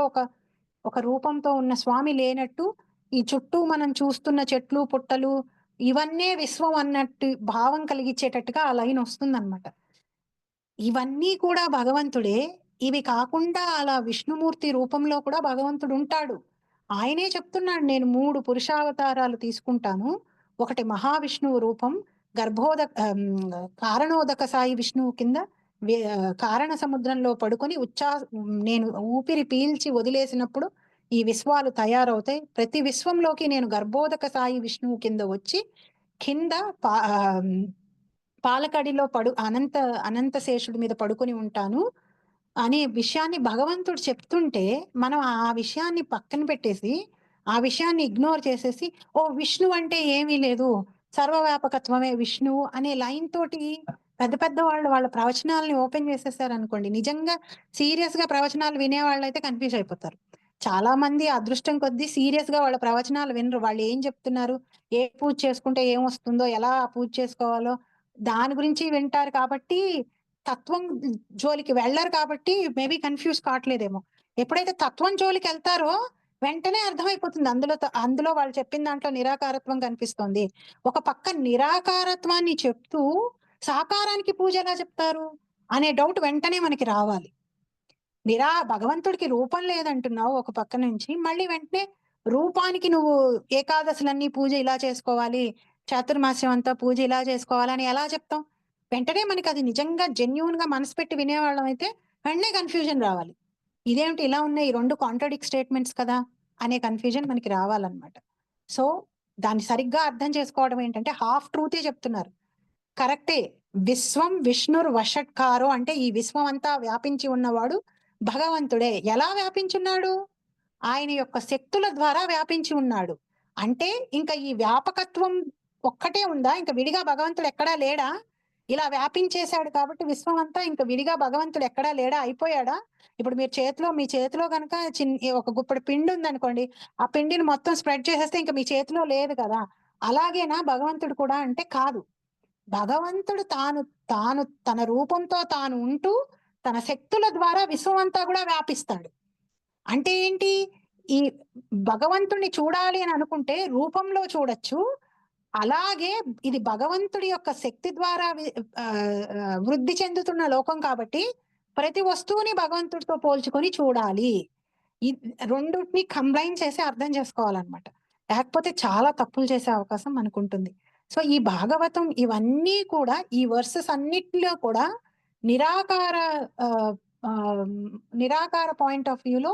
Speaker 1: ఒక రూపంతో ఉన్న స్వామి లేనట్టు, ఈ చుట్టూ మనం చూస్తున్న చెట్లు, పుట్టలు ఇవన్నే విశ్వం అన్నట్టు భావం కలిగిచ్చేటట్టుగా ఆ లైన్ వస్తుందన్నమాట. ఇవన్నీ కూడా భగవంతుడే. ఇవి కాకుండా అలా విష్ణుమూర్తి రూపంలో కూడా భగవంతుడుంటాడు. ఆయనే చెప్తున్నాడు నేను 3 పురుషావతారాలు తీసుకుంటాను. ఒకటి మహావిష్ణువు రూపం కారణోదక సాయి విష్ణువు కింద కారణ సముద్రంలో పడుకొని నేను ఊపిరి పీల్చి వదిలేసినప్పుడు ఈ విశ్వాలు తయారవుతాయి. ప్రతి విశ్వంలోకి నేను గర్భోదక సాయి విష్ణువు కింద వచ్చి కింద పా ఆహ్, పాలకడిలో అనంత శేషుడి మీద పడుకొని ఉంటాను అనే విషయాన్ని భగవంతుడు చెప్తుంటే, మనం ఆ విషయాన్ని పక్కన పెట్టేసి, ఆ విషయాన్ని ఇగ్నోర్ చేసేసి, ఓహ్! విష్ణువు అంటే ఏమీ లేదు. సర్వవ్యాపకత్వమే విష్ణువు అనే లైన్ తోటి పెద్ద పెద్ద వాళ్ళు వాళ్ళ ప్రవచనాల్ని ఓపెన్ చేసేసారనుకోండి. నిజంగా సీరియస్‌గా ప్రవచనాలు వినేవాళ్ళైతే కన్‌ఫ్యూజ్ అయిపోతారు. చాలా మంది అదృష్టం కొద్దీ సీరియస్‌గా వాళ్ళ ప్రవచనాలు వినరు. వాళ్ళు ఏం చెప్తున్నారు? ఏ పూజ చేసుకుంటే ఏమొస్తుందో? ఎలా పూజ చేసుకోవాలో? దాని గురించి వింటారు కాబట్టి, తత్వం జోలికి వెళ్లరు కాబట్టి మేబీ కన్‌ఫ్యూజ్ కావట్లేదేమో. ఎప్పుడైతే తత్వం జోలికెళ్తారో వెంటనే అర్థమైపోతుంది. అందులో వాళ్ళు చెప్పిన దాంట్లో నిరాకారత్వం కనిపిస్తోంది. ఒక పక్క నిరాకారత్వాన్ని చెప్తూ సాకారానికి పూజ ఎలా చెప్తారు? అనే డౌట్ వెంటనే మనకి రావాలి. భగవంతుడికి రూపం లేదంటున్నావు ఒక పక్క నుంచి, మళ్ళీ వెంటనే రూపానికి నువ్వు ఏకాదశులన్నీ పూజ ఇలా చేసుకోవాలి, చాతుర్మాస్యం అంతా పూజ ఇలా చేసుకోవాలని ఎలా చెప్తాం? వెంటనే మనకి అది నిజంగా జెన్యూన్ గా మనసు పెట్టి వినేవాళ్ళం అయితే వెంటనే కన్ఫ్యూజన్ రావాలి. ఇదేమిటి ఇలా ఉన్నాయి, ఈ రెండు కాంట్రడిక్ట్ స్టేట్మెంట్స్ కదా అనే కన్ఫ్యూజన్ మనకి రావాలన్నమాట. సో దాన్ని సరిగ్గా అర్థం చేసుకోవడం ఏంటంటే హాఫ్ ట్రూతే చెప్తున్నారు. కరెక్టే, విశ్వం విష్ణుర్ వషట్కారో అంటే ఈ విశ్వం అంతా వ్యాపించి ఉన్నవాడు భగవంతుడే. ఎలా వ్యాపించున్నాడు? ఆయన యొక్క శక్తుల ద్వారా వ్యాపించి ఉన్నాడు. అంటే ఇంకా ఈ వ్యాపకత్వం ఒక్కటే ఉందా? ఇంకా విడిగా భగవంతుడు ఎక్కడా లేడా? ఇలా వ్యాపించేశాడు కాబట్టి విశ్వం అంతా ఇంకా విడిగా భగవంతుడు ఎక్కడా లేడా, అయిపోయాడా? ఇప్పుడు మీరు మీ చేతిలో కనుక ఒక గుప్పెడు పిండి ఉందనుకోండి, ఆ పిండిని మొత్తం స్ప్రెడ్ చేసేస్తే ఇంకా మీ చేతిలో లేదు కదా. అలాగేనా భగవంతుడు కూడా అంటే కాదు. భగవంతుడు తాను తాను తన రూపంతో తాను ఉంటూ తన శక్తుల ద్వారా విశ్వం అంతా కూడా వ్యాపిస్తాడు. అంటే ఏంటి? ఈ భగవంతుణ్ణి చూడాలి అని అనుకుంటే రూపంలో చూడొచ్చు. అలాగే ఇది భగవంతుడి యొక్క శక్తి ద్వారా వృద్ధి చెందుతున్న లోకం కాబట్టి ప్రతి వస్తువుని భగవంతుడితో పోల్చుకొని చూడాలి. ఈ రెండుని కంబైన్ చేసి అర్థం చేసుకోవాలన్నమాట. లేకపోతే చాలా తప్పులు చేసే అవకాశం మనకుంటుంది. సో ఈ భాగవతం ఇవన్నీ కూడా ఈ వర్సెస్ అన్నిటిలో కూడా నిరాకార నిరాకార పాయింట్ ఆఫ్ వ్యూలో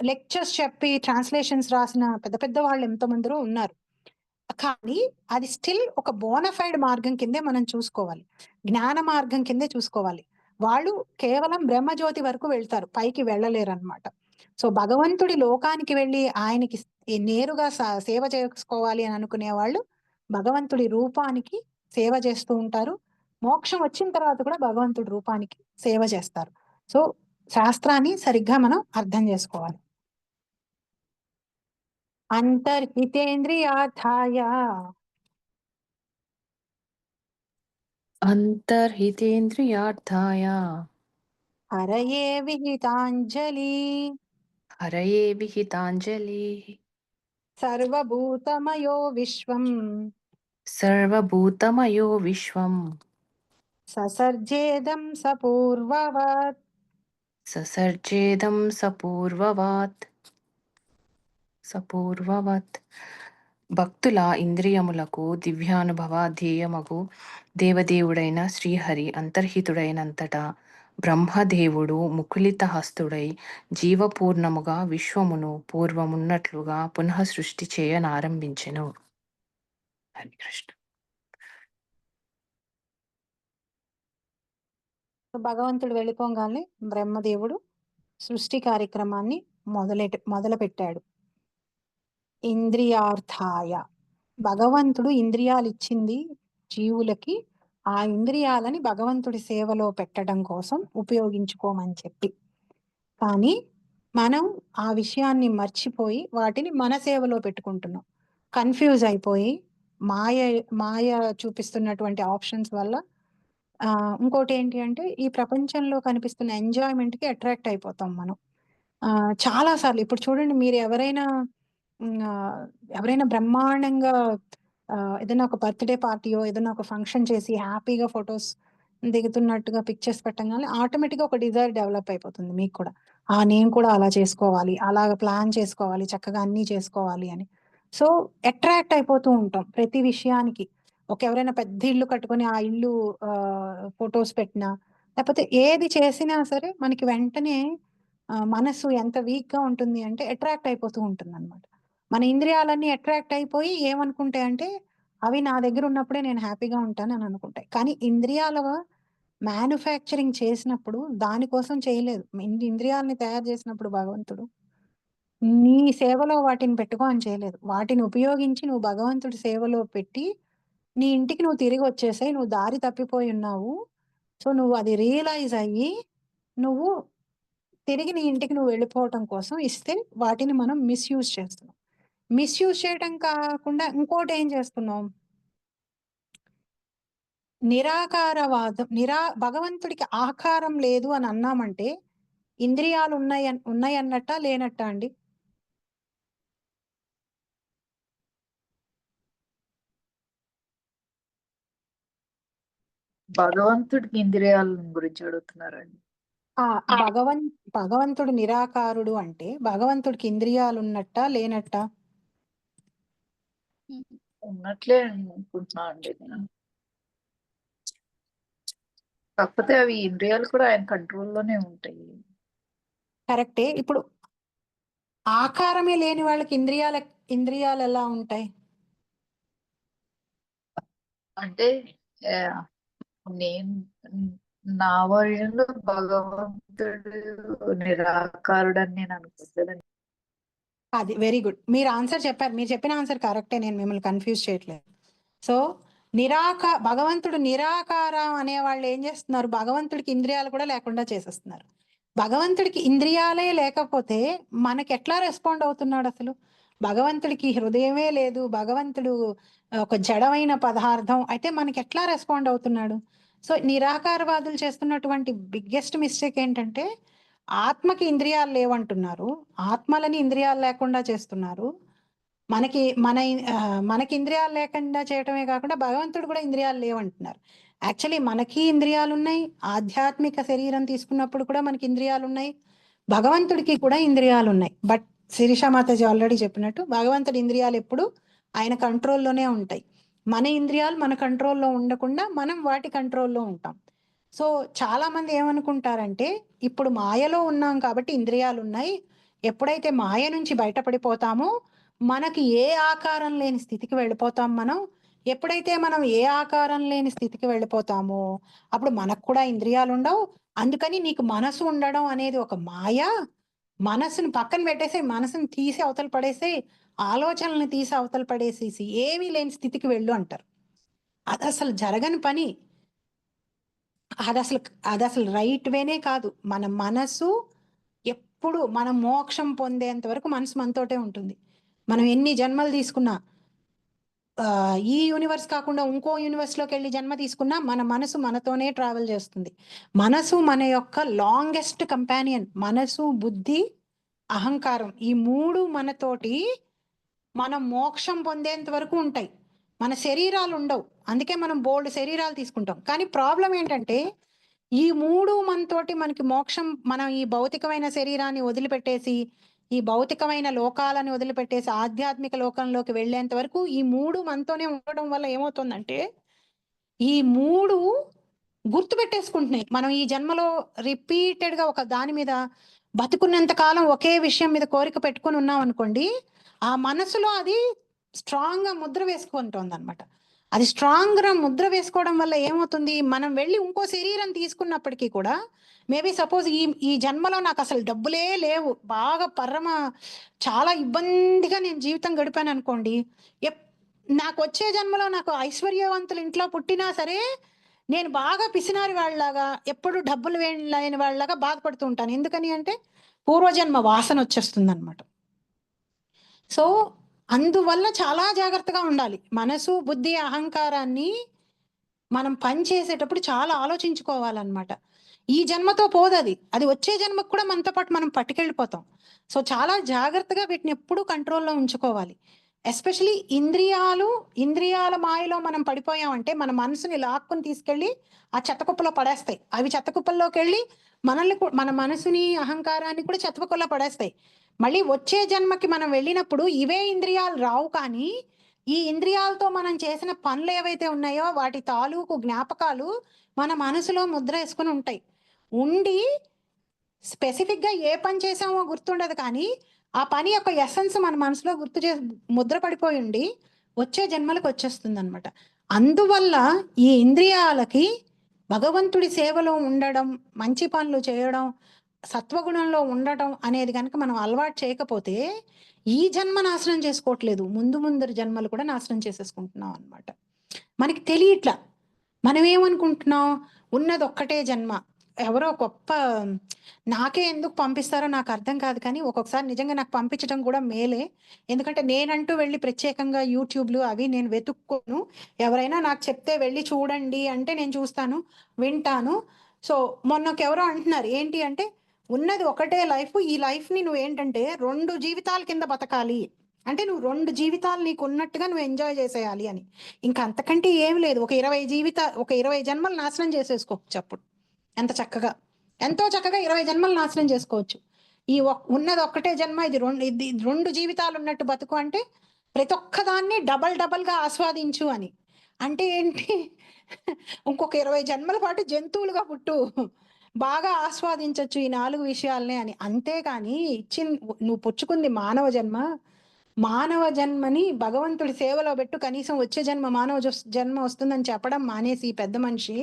Speaker 1: లెక్చర్స్ చెప్పి ట్రాన్స్లేషన్స్ రాసిన పెద్ద పెద్ద వాళ్ళు ఎంతమందిరో ఉన్నారు. కానీ అది స్టిల్ ఒక బోనఫైడ్ మార్గం కిందే మనం చూసుకోవాలి, జ్ఞాన మార్గం కిందే చూసుకోవాలి. వాళ్ళు కేవలం బ్రహ్మజ్యోతి వరకు వెళ్తారు, పైకి వెళ్ళలేరు అనమాట. సో భగవంతుడి లోకానికి వెళ్ళి ఆయనకి నేరుగా సేవ చేసుకోవాలి అని అనుకునే వాళ్ళు భగవంతుడి రూపానికి సేవ చేస్తూ ఉంటారు. మోక్షం వచ్చిన తర్వాత కూడా భగవంతుడి రూపానికి సేవ చేస్తారు. సో శాస్త్రాన్ని సరిగ్గా మనం అర్థం చేసుకోవాలి. అంతర్హితేంద్రియార్థాయ
Speaker 3: అంతర్హితేంద్రియార్థాయ
Speaker 1: హరయే విహితాంజలి
Speaker 3: హరయే విహితాంజలి
Speaker 1: సర్వభూతమయో విశ్వం
Speaker 3: సర్వభూతమయో విశ్వం
Speaker 1: ససర్జేదం సపూర్వవత్.
Speaker 3: ససర్జేదం సపూర్వవత్. భక్తుల ఇంద్రియములకు దివ్యానుభవ ధ్యేయమగు దేవదేవుడైన శ్రీహరి అంతర్హితుడైనంతటా బ్రహ్మదేవుడు ముకులిత హస్తుడై జీవపూర్ణముగా విశ్వమును పూర్వమున్నట్లుగా పునః సృష్టి చేయనారంభించెను. హరి కృష్ణ.
Speaker 1: భగవంతుడు వెళ్ళిపోగానే బ్రహ్మదేవుడు సృష్టి కార్యక్రమాన్ని మొదలు పెట్టాడు. ఇంద్రియార్థాయ, భగవంతుడు ఇంద్రియాలు ఇచ్చింది జీవులకి, ఆ ఇంద్రియాలని భగవంతుడి సేవలో పెట్టడం కోసం ఉపయోగించుకోమని చెప్పి. కానీ మనం ఆ విషయాన్ని మర్చిపోయి వాటిని మన సేవలో పెట్టుకుంటున్నాం. కన్ఫ్యూజ్ అయిపోయి మాయ మాయ చూపిస్తున్నటువంటి ఆప్షన్స్ వల్ల ఇంకోటి ఏంటి అంటే ఈ ప్రపంచంలో కనిపిస్తున్న ఎంజాయ్మెంట్ కి అట్రాక్ట్ అయిపోతాం మనం. చాలా సార్లు ఇప్పుడు చూడండి, మీరు ఎవరైనా బ్రహ్మాండంగా ఏదైనా ఒక బర్త్డే పార్టీయో ఏదైనా ఒక ఫంక్షన్ చేసి హ్యాపీగా ఫొటోస్ దిగుతున్నట్టుగా పిక్చర్స్ పెట్టగానే ఆటోమేటిక్గా ఒక డిజైర్ డెవలప్ అయిపోతుంది మీకు కూడా. నేను కూడా అలా చేసుకోవాలి, అలాగ ప్లాన్ చేసుకోవాలి, చక్కగా అన్నీ చేసుకోవాలి అని. సో అట్రాక్ట్ అయిపోతూ ఉంటాం ప్రతి విషయానికి. ఎవరైనా పెద్ద ఇల్లు కట్టుకొని ఆ ఇల్లు ఫొటోస్ పెట్టినా లేకపోతే ఏది చేసినా సరే మనకి వెంటనే మనసు ఎంత వీక్ గా ఉంటుంది అంటే అట్రాక్ట్ అయిపోతూ ఉంటుంది అనమాట. మన ఇంద్రియాలన్నీ అట్రాక్ట్ అయిపోయి ఏమనుకుంటాయి అంటే అవి నా దగ్గర ఉన్నప్పుడే నేను హ్యాపీగా ఉంటాను అని అనుకుంటాయి. కానీ ఇంద్రియాల మ్యానుఫ్యాక్చరింగ్ చేసినప్పుడు దానికోసం చేయలేదు. ఇంద్రియాలని తయారు చేసినప్పుడు భగవంతుడు నీ సేవలో వాటిని పెట్టుకో అని చేయలేదు. వాటిని ఉపయోగించి నువ్వు భగవంతుడి సేవలో పెట్టి నీ ఇంటికి నువ్వు తిరిగి వచ్చేసాయి, నువ్వు దారి తప్పిపోయి ఉన్నావు. సో నువ్వు అది రియలైజ్ అయ్యి నువ్వు తిరిగి నీ ఇంటికి నువ్వు వెళ్ళిపోవటం కోసం ఇస్తే వాటిని మనం మిస్యూజ్ చేస్తున్నాం. మిస్యూజ్ చేయటం కాకుండా ఇంకోటి ఏం చేస్తున్నాం, నిరాకారవాదం. భగవంతుడికి ఆకారం లేదు అని అన్నామంటే ఇంద్రియాలు ఉన్నాయి అన్నట్ట లేనట్ట అండి?
Speaker 4: భగవంతుడికి ఇంద్రియాల గురించి అడుగుతున్నారండి.
Speaker 1: ఆ భగవంతుడు నిరాకారుడు అంటే భగవంతుడికి ఇంద్రియాలు ఉన్నట్టా లేనట్టా?
Speaker 4: ఉన్నట్లే అనుకుంటున్నా అండి నేను. కాకపోతే అవి ఇంద్రియాలు కూడా ఆయన కంట్రోల్లోనే ఉంటాయి.
Speaker 1: కరెక్టే. ఇప్పుడు ఆకారమే లేని వాళ్ళకి ఇంద్రియాలు ఎలా ఉంటాయి?
Speaker 4: అంటే ఆ, నేను నా వర్జన్లో భగవంతుడు నిరాకారుడని నేను అనుకుంటాను.
Speaker 1: అది వెరీ గుడ్. మీరు ఆన్సర్ చెప్పారు. మీరు చెప్పిన ఆన్సర్ కరెక్టే. నేను మిమ్మల్ని కన్ఫ్యూజ్ చేయట్లేదు. సో భగవంతుడు నిరాకారం అనే వాళ్ళు ఏం చేస్తున్నారు? భగవంతుడికి ఇంద్రియాలు కూడా లేకుండా చేసేస్తున్నారు. భగవంతుడికి ఇంద్రియాలే లేకపోతే మనకి ఎట్లా రెస్పాండ్ అవుతున్నాడు అసలు? భగవంతుడికి హృదయమే లేదు, భగవంతుడు ఒక జడమైన పదార్థం అయితే మనకి ఎట్లా రెస్పాండ్ అవుతున్నాడు? సో నిరాకారవాదులు చేస్తున్నటువంటి బిగ్గెస్ట్ మిస్టేక్ ఏంటంటే ఆత్మకి ఇంద్రియాలు లేవంటున్నారు, ఆత్మలని ఇంద్రియాలు లేకుండా చేస్తున్నారు. మనకి ఇంద్రియాలు లేకుండా చేయటమే కాకుండా భగవంతుడు కూడా ఇంద్రియాలు లేవంటున్నారు. యాక్చువల్లీ మనకి ఇంద్రియాలు ఉన్నాయి, ఆధ్యాత్మిక శరీరం తీసుకున్నప్పుడు కూడా మనకి ఇంద్రియాలు ఉన్నాయి, భగవంతుడికి కూడా ఇంద్రియాలు ఉన్నాయి. బట్ శిరీష మాతాజీ ఆల్రెడీ చెప్పినట్టు భగవంతుడి ఇంద్రియాలు ఎప్పుడు ఆయన కంట్రోల్లోనే ఉంటాయి. మన ఇంద్రియాలు మన కంట్రోల్లో ఉండకుండా మనం వాటి కంట్రోల్లో ఉంటాం. సో చాలా మంది ఏమనుకుంటారంటే ఇప్పుడు మాయలో ఉన్నాం కాబట్టి ఇంద్రియాలు ఉన్నాయి, ఎప్పుడైతే మాయ నుంచి బయటపడిపోతామో మనకి ఏ ఆకారం లేని స్థితికి వెళ్ళిపోతాం. ఎప్పుడైతే మనం ఏ ఆకారం లేని స్థితికి వెళ్ళిపోతామో అప్పుడు మనకు కూడా ఇంద్రియాలు ఉండవు. అందుకని నీకు మనసు ఉండడం అనేది ఒక మాయ. మనసును పక్కన పెట్టేసి, మనసును తీసి అవతల పడేసి, ఆలోచనల్ని తీసి అవతల పడేసేసి ఏమీ లేని స్థితికి వెళ్ళు అంటారు. అది అసలు జరగని పని. అది అసలు రైట్ వేనే కాదు. మన మనసు ఎప్పుడు మనం మోక్షం పొందేంత వరకు మనసు మనతోటే ఉంటుంది. మనం ఎన్ని జన్మలు తీసుకున్నా, ఈ యూనివర్స్ కాకుండా ఇంకో యూనివర్స్లోకి వెళ్ళి జన్మ తీసుకున్నా మన మనసు మనతోనే ట్రావెల్ చేస్తుంది. మనసు మన యొక్క లాంగెస్ట్ కంపానియన్. మనసు, బుద్ధి, అహంకారం, ఈ మూడు మనతోటి మనం మోక్షం పొందేంత వరకు ఉంటాయి. మన శరీరాలు ఉండవు, అందుకే మనం బోల్డ్ శరీరాలు తీసుకుంటాం. కానీ ప్రాబ్లం ఏంటంటే ఈ మూడు మనతోటి మనకి మోక్షం, మనం ఈ భౌతికమైన శరీరాన్ని వదిలిపెట్టేసి, ఈ భౌతికమైన లోకాలని వదిలిపెట్టేసి ఆధ్యాత్మిక లోకంలోకి వెళ్ళేంత వరకు ఈ మూడు మనతోనే ఉండడం వల్ల ఏమవుతుందంటే ఈ మూడు గుర్తు పెట్టేసుకుంటున్నాయి. మనం ఈ జన్మలో రిపీటెడ్గా ఒక దాని మీద బతుకున్నంత కాలం ఒకే విషయం మీద కోరిక పెట్టుకుని ఉన్నాం అనుకోండి, ఆ మనసులో అది స్ట్రాంగ్గా ముద్ర వేసుకుంటుంది అనమాట. అది స్ట్రాంగ్గా ముద్ర వేసుకోవడం వల్ల ఏమవుతుంది, మనం వెళ్ళి ఇంకో శరీరం తీసుకున్నప్పటికీ కూడా మేబీ సపోజ్ ఈ జన్మలో నాకు అసలు డబ్బులే లేవు, బాగా చాలా ఇబ్బందిగా నేను జీవితం గడిపాను అనుకోండి, నాకు వచ్చే జన్మలో నాకు ఐశ్వర్యవంతుల ఇంట్లో పుట్టినా సరే నేను బాగా పిసినారి వాళ్ళలాగా, ఎప్పుడు డబ్బులు లేని వాళ్ళలాగా బాధపడుతూ ఉంటాను. ఎందుకని అంటే పూర్వజన్మ వాసన వచ్చేస్తుంది అనమాట. సో అందువల్ల చాలా జాగ్రత్తగా ఉండాలి. మనసు, బుద్ధి, అహంకారాన్ని మనం పని చేసేటప్పుడు చాలా ఆలోచించుకోవాలన్నమాట. ఈ జన్మతో పోదది, అది వచ్చే జన్మకు కూడా మనతో పాటు మనం పట్టుకెళ్ళిపోతాం. సో చాలా జాగ్రత్తగా వీటిని ఎప్పుడూ కంట్రోల్లో ఉంచుకోవాలి. ఎస్పెషలీ ఇంద్రియాల మాయలో మనం పడిపోయామంటే మన మనసుని లాక్కుని తీసుకెళ్ళి ఆ చెత్తకుప్పలో పడేస్తాయి. అవి చెత్తకుప్పల్లోకి వెళ్ళి మన మనసుని, అహంకారాన్ని కూడా చెత్తకుప్పలో పడేస్తాయి. మళ్ళీ వచ్చే జన్మకి మనం వెళ్ళినప్పుడు ఇవే ఇంద్రియాలు రావు, కానీ ఈ ఇంద్రియాలతో మనం చేసిన పనులు ఏవైతే ఉన్నాయో వాటి తాలూకు జ్ఞాపకాలు మన మనసులో ముద్ర వేసుకుని ఉంటాయి. ఉండి స్పెసిఫిక్గా ఏ పని చేసామో గుర్తుండదు, కానీ ఆ పని యొక్క ఎసెన్స్ మన మనసులో ముద్ర పడిపోయి ఉండి వచ్చే జన్మలకు వచ్చేస్తుంది అనమాట. అందువల్ల ఈ ఇంద్రియాలకి భగవంతుడి సేవలో ఉండడం, మంచి పనులు చేయడం, సత్వగుణంలో ఉండటం అనేది కనుక మనం అలవాటు చేయకపోతే ఈ జన్మ నాశనం చేసుకోవట్లేదు, ముందు జన్మలు కూడా నాశనం చేసేసుకుంటున్నాం అనమాట. మనకి తెలియట్లా. మనం ఏమనుకుంటున్నాం, ఉన్నది ఒక్కటే జన్మ, ఎవరో గొప్ప నాకే ఎందుకు పంపిస్తారో నాకు అర్థం కాదు, కానీ ఒక్కొక్కసారి నిజంగా నాకు పంపించడం కూడా మేలే. ఎందుకంటే నేనంటూ వెళ్ళి ప్రత్యేకంగా యూట్యూబ్లు అవి నేను వెతుక్కోను. ఎవరైనా నాకు చెప్తే వెళ్ళి చూడండి అంటే నేను చూస్తాను, వింటాను. సో మొన్నకెవరో అంటున్నారు ఏంటి అంటే, ఉన్నది ఒకటే లైఫ్, ఈ లైఫ్ని నువ్వు ఏంటంటే 2 జీవితాల కింద బతకాలి, అంటే నువ్వు 2 జీవితాలు నీకు ఉన్నట్టుగా నువ్వు ఎంజాయ్ చేసేయాలి అని. ఇంకా అంతకంటే ఏం లేదు. ఒక 20 జన్మలు నాశనం చేసేసుకోవచ్చు అప్పుడు ఎంత చక్కగా. ఎంతో చక్కగా 20 జన్మలు నాశనం చేసుకోవచ్చు. ఈ ఉన్నది ఒక్కటే జన్మ, ఇది 2 జీవితాలు ఉన్నట్టు బతుకు అంటే ప్రతి ఒక్కదాన్ని డబల్‌గా ఆస్వాదించు అని. అంటే ఏంటి? ఇంకొక 20 జన్మల పాటు జంతువులుగా పుట్టు. బాగా ఆస్వాదించొచ్చు ఈ 4 విషయాలనే అని. అంతేగాని నువ్వు పుచ్చుకుంది మానవ జన్మ. మానవ జన్మని భగవంతుడి సేవలో పెట్టు, కనీసం వచ్చే జన్మ మానవ జన్మ వస్తుందని చెప్పడం మానేసి ఈ పెద్ద మనిషి,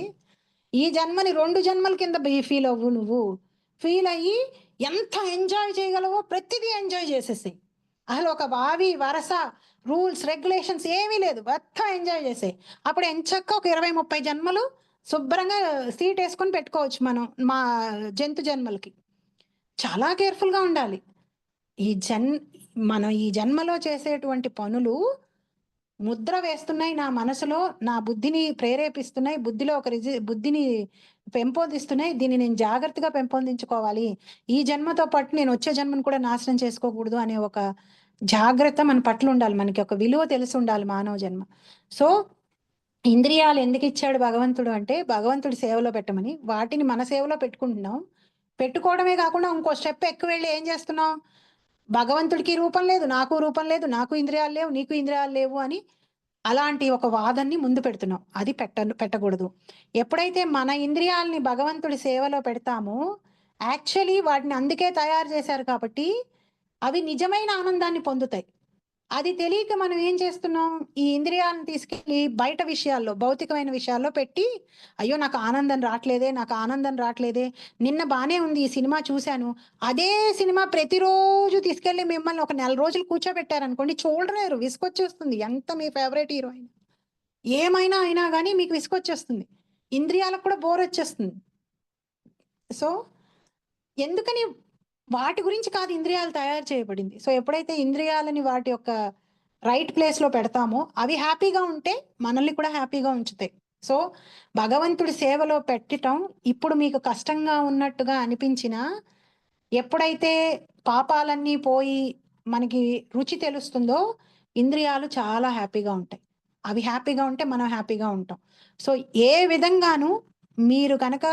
Speaker 1: ఈ జన్మని 2 జన్మల కింద ఫీల్ అవ్వు నువ్వు. ఫీల్ అయ్యి ఎంత ఎంజాయ్ చేయగలవో ప్రతిదీ ఎంజాయ్ చేసేసి. అసలు ఒక వావి వరస రూల్స్ రెగ్యులేషన్స్ ఏమీ లేదు, మొత్తం ఎంజాయ్ చేసే. అప్పుడు ఎంచక్క ఒక 20-30 జన్మలు శుభ్రంగా సీట్ వేసుకొని పెట్టుకోవచ్చు మనం మా జంతు జన్మలకి. చాలా కేర్ఫుల్గా ఉండాలి. మనం ఈ జన్మలో చేసేటువంటి పనులు ముద్ర వేస్తున్నాయి నా మనసులో, నా బుద్ధిని ప్రేరేపిస్తున్నాయి, బుద్ధిలో ఒక బుద్ధిని పెంపొందిస్తున్నాయి. దీన్ని నేను జాగ్రత్తగా పెంపొందించుకోవాలి. ఈ జన్మతో పాటు నేను వచ్చే జన్మను కూడా నాశనం చేసుకోకూడదు అనే ఒక జాగ్రత్త మన పట్ల ఉండాలి. మనకి ఒక విలువ తెలిసి ఉండాలి మానవ జన్మ. సో ఇంద్రియాలు ఎందుకు ఇచ్చాడు భగవంతుడు అంటే భగవంతుడి సేవలో పెట్టమని. వాటిని మన సేవలో పెట్టుకుంటున్నాం. పెట్టుకోవడమే కాకుండా ఇంకో స్టెప్ ఎక్కువ వెళ్ళి ఏం చేస్తున్నాం? భగవంతుడికి రూపం లేదు, నాకు రూపం లేదు, నాకు ఇంద్రియాలు లేవు, నీకు ఇంద్రియాలు లేవు అని అలాంటి ఒక వాదాన్ని ముందు పెడుతున్నాం. అది పెట్టకూడదు. ఎప్పుడైతే మన ఇంద్రియాలని భగవంతుడి సేవలో పెడతామో, యాక్చువల్లీ వాటిని అందుకే తయారు చేశారు కాబట్టి అవి నిజమైన ఆనందాన్ని పొందుతాయి. అది తెలియక మనం ఏం చేస్తున్నాం? ఈ ఇంద్రియాలను తీసుకెళ్ళి బయట విషయాల్లో, భౌతికమైన విషయాల్లో పెట్టి, అయ్యో నాకు ఆనందం రావట్లేదే, నిన్న బానే ఉంది ఈ సినిమా చూశాను, అదే సినిమా ప్రతిరోజు తీసుకెళ్ళి మిమ్మల్ని ఒక 4 రోజులు కూర్చోబెట్టారనుకోండి, చూడలేరు, విసుకొచ్చేస్తుంది. ఎంత మీ ఫేవరెట్ హీరో అయినా, ఏమైనా అయినా కానీ మీకు విసుకొచ్చేస్తుంది, ఇంద్రియాలకు కూడా బోర్ వచ్చేస్తుంది. సో ఎందుకని? వాటి గురించి కాదు ఇంద్రియాలు తయారు చేయబడింది. సో ఎప్పుడైతే ఇంద్రియాలని వాటి యొక్క రైట్ ప్లేస్లో పెడతామో, అవి హ్యాపీగా ఉంటే మనల్ని కూడా హ్యాపీగా ఉంచుతాయి. సో భగవంతుడి సేవలో పెట్టడం ఇప్పుడు మీకు కష్టంగా ఉన్నట్టుగా అనిపించినా, ఎప్పుడైతే పాపాలన్నీ పోయి మనకి రుచి తెలుస్తుందో, ఇంద్రియాలు చాలా హ్యాపీగా ఉంటాయి. అవి హ్యాపీగా ఉంటే మనం హ్యాపీగా ఉంటాం. సో ఏ విధంగానూ మీరు కనుక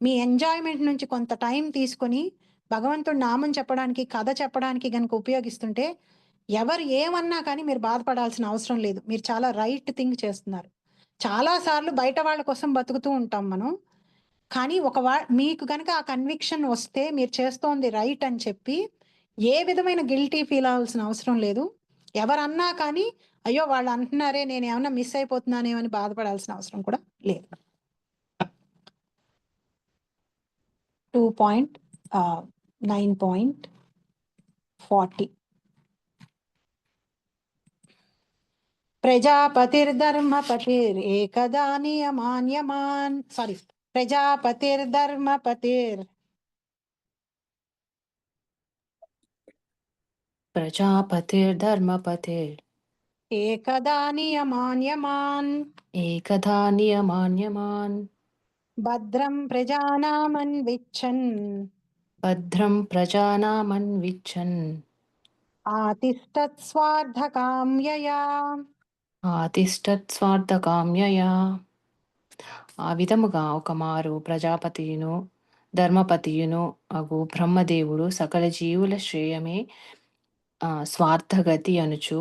Speaker 1: మీ ఎంజాయ్మెంట్ నుంచి కొంత టైం తీసుకొని భగవంతుడి నామం చెప్పడానికి, కథ చెప్పడానికి కనుక ఉపయోగిస్తుంటే, ఎవరు ఏమన్నా కానీ మీరు బాధపడాల్సిన అవసరం లేదు. మీరు చాలా రైట్ థింగ్ చేస్తున్నారు. చాలాసార్లు బయట వాళ్ళ కోసం బతుకుతూ ఉంటాం మనం. కానీ మీకు కనుక ఆ కన్విక్షన్ వస్తే మీరు చేస్తోంది రైట్ అని చెప్పి ఏ విధమైన గిల్టీ ఫీల్ అవ్వాల్సిన అవసరం లేదు. ఎవరన్నా కానీ అయ్యో వాళ్ళు అంటున్నారే నేను ఏమన్నా మిస్ అయిపోతున్నానేమని బాధపడాల్సిన అవసరం కూడా లేదు. 2.9.40 ప్రజాపతిర్ధర్మపతిరేకదా నియమాన్యమాన్ ప్రజాపతిర్ధర్మపతిర్
Speaker 3: ప్రజాపతిర్ధర్మపతిర్
Speaker 1: ఏకదా నియమాన్యమాన్ భద్రం ప్రజానామన్విచ్చన్ ఆతిష్టత్
Speaker 3: స్వార్థకామ్యయా. ఆ విధముగా ఒకమారు ప్రజాపతియును ధర్మపతియును అగు బ్రహ్మదేవుడు సకల జీవుల శ్రేయమే స్వార్థగతి అనుచు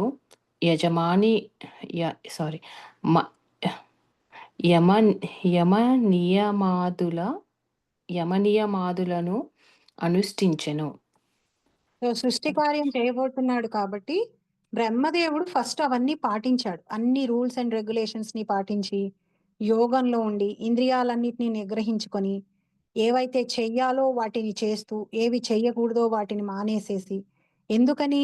Speaker 3: యమనియమాదులను అనుష్ఠించెను.
Speaker 1: సృష్టి కార్యం చేయబోతున్నాడు కాబట్టి బ్రహ్మదేవుడు ఫస్ట్ అవన్నీ పాటించాడు. అన్ని రూల్స్ అండ్ రెగ్యులేషన్స్ ని పాటించి యోగంలో ఉండి ఇంద్రియాలన్నిటిని నిగ్రహించుకొని ఏవైతే చెయ్యాలో వాటిని చేస్తూ, ఏవి చెయ్యకూడదో వాటిని మానేసేసి, ఎందుకని?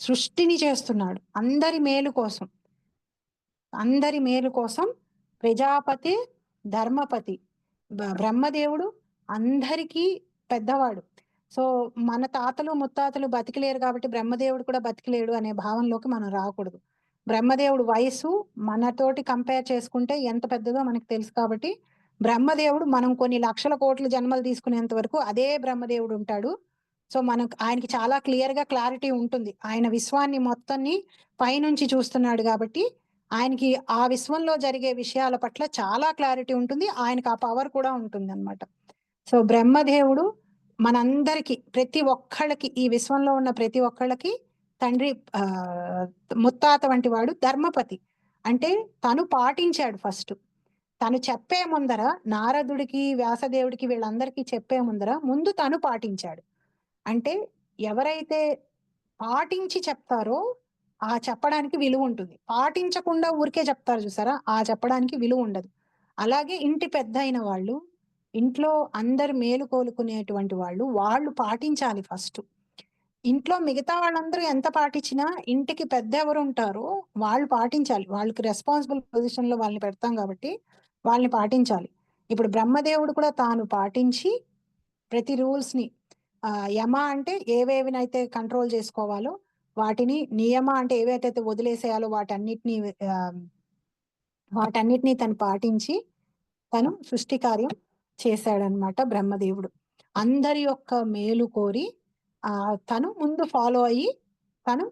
Speaker 1: సృష్టిని చేస్తున్నాడు అందరి మేలు కోసం. ప్రజాపతి ధర్మపతి బ్రహ్మదేవుడు అందరికీ పెద్దవాడు. సో మన తాతలు ముత్తాతలు బతికిలేరు కాబట్టి బ్రహ్మదేవుడు కూడా బతికిలేడు అనే భావనలోకి మనం రాకూడదు. బ్రహ్మదేవుడు వయసు మనతోటి కంపేర్ చేసుకుంటే ఎంత పెద్దదో మనకు తెలుసు కాబట్టి బ్రహ్మదేవుడు మనం కొన్ని లక్షల కోట్ల జన్మలు తీసుకునేంత వరకు అదే బ్రహ్మదేవుడు ఉంటాడు. సో ఆయనకి చాలా క్లారిటీ ఉంటుంది. ఆయన విశ్వాన్ని మొత్తాన్ని పైనుంచి చూస్తున్నాడు కాబట్టి ఆయనకి ఆ విశ్వంలో జరిగే విషయాల పట్ల చాలా క్లారిటీ ఉంటుంది. ఆయనకి ఆ పవర్ కూడా ఉంటుంది అన్నమాట. సో బ్రహ్మదేవుడు మనందరికి, ప్రతి ఒక్కళ్ళకి, ఈ విశ్వంలో ఉన్న ప్రతి ఒక్కళ్ళకి తండ్రి, ముత్తాత వంటి వాడు, ధర్మపతి. అంటే తను పాటించాడు ఫస్ట్. తను చెప్పే ముందర, నారదుడికి, వ్యాసదేవుడికి, వీళ్ళందరికీ చెప్పే ముందర ముందు తను పాటించాడు. అంటే ఎవరైతే పాటించి చెప్తారో ఆ చెప్పడానికి విలువ ఉంటుంది. పాటించకుండా ఊరికే చెప్తారు చూసారా, ఆ చెప్పడానికి విలువ ఉండదు. అలాగే ఇంటి పెద్ద అయిన వాళ్ళు, ఇంట్లో అందరు మేలు కోలుకునేటువంటి వాళ్ళు పాటించాలి ఫస్ట్. ఇంట్లో మిగతా వాళ్ళందరూ ఎంత పాటించినా ఇంటికి పెద్ద ఎవరు ఉంటారో వాళ్ళు పాటించాలి. వాళ్ళకి రెస్పాన్సిబుల్ పొజిషన్ లో వాళ్ళని పెడతాం కాబట్టి వాళ్ళని పాటించాలి. ఇప్పుడు బ్రహ్మదేవుడు కూడా తాను పాటించి ప్రతి రూల్స్ ని, యమ అంటే ఏవేవినైతే కంట్రోల్ చేసుకోవాలో వాటిని, నియమ అంటే ఏవైతే వదిలేసేయాలో వాటన్నిటిని తను పాటించి తను సృష్టి కార్యం చేశాడనమాట బ్రహ్మదేవుడు. అందరి యొక్క మేలు కోరి తను ముందు ఫాలో అయ్యి తను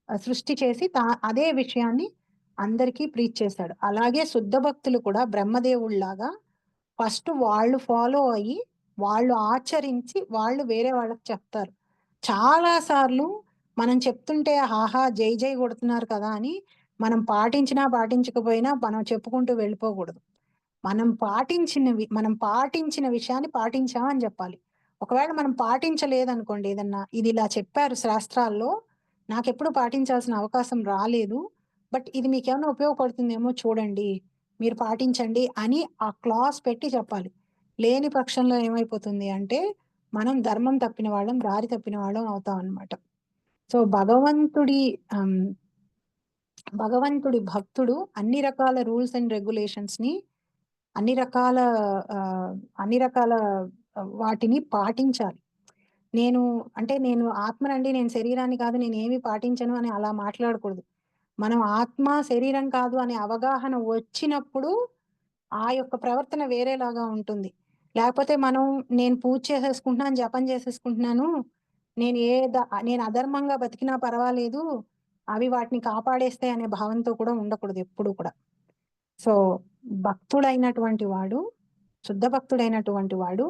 Speaker 1: సృష్టి చేసి అదే విషయాన్ని అందరికీ ప్రీచ్ చేశాడు. అలాగే శుద్ధ భక్తులు కూడా బ్రహ్మదేవుళ్లాగా ఫస్ట్ వాళ్ళు ఫాలో అయ్యి, వాళ్ళు ఆచరించి, వాళ్ళు వేరే వాళ్ళకి చెప్తారు. చాలా సార్లు మనం చెప్తుంటే ఆహా జై జై కొడుతున్నారు కదా అని మనం పాటించినా పాటించకపోయినా మనం చెప్పుకుంటూ వెళ్ళిపోకూడదు. మనం పాటించిన విషయాన్ని పాటించామని చెప్పాలి. ఒకవేళ మనం పాటించలేదనుకోండి, ఏదన్నా ఇది ఇలా చెప్పారు శాస్త్రాల్లో, నాకెప్పుడు పాటించాల్సిన అవకాశం రాలేదు, బట్ ఇది మీకేమైనా ఉపయోగపడుతుందేమో చూడండి, మీరు పాటించండి అని ఆ క్లాస్ పెట్టి చెప్పాలి. లేని పక్షంలో ఏమైపోతుంది అంటే మనం ధర్మం తప్పిన వాళ్ళం, దారి తప్పిన వాళ్ళం అవుతాం అన్నమాట. సో భగవంతుడి భక్తుడు అన్ని రకాల రూల్స్ అండ్ రెగ్యులేషన్స్ ని, అన్ని రకాల వాటిని పాటించాలి. నేను ఆత్మనండి, నేను శరీరాన్ని కాదు, నేను ఏమి పాటించను అని అలా మాట్లాడకూడదు. మనం ఆత్మ శరీరం కాదు అనే అవగాహన వచ్చినప్పుడు ఆ యొక్క ప్రవర్తన వేరేలాగా ఉంటుంది. లేకపోతే నేను పూజ చేసేసుకుంటున్నాను, జపం చేసేసుకుంటున్నాను, నేను అధర్మంగా బతికినా పర్వాలేదు, అవి వాటిని కాపాడేస్తాయి అనే భావంతో కూడా ఉండకూడదు ఎప్పుడు కూడా. సో భక్తుడైనటువంటి వాడు, శుద్ధ భక్తుడైనటువంటి వాడు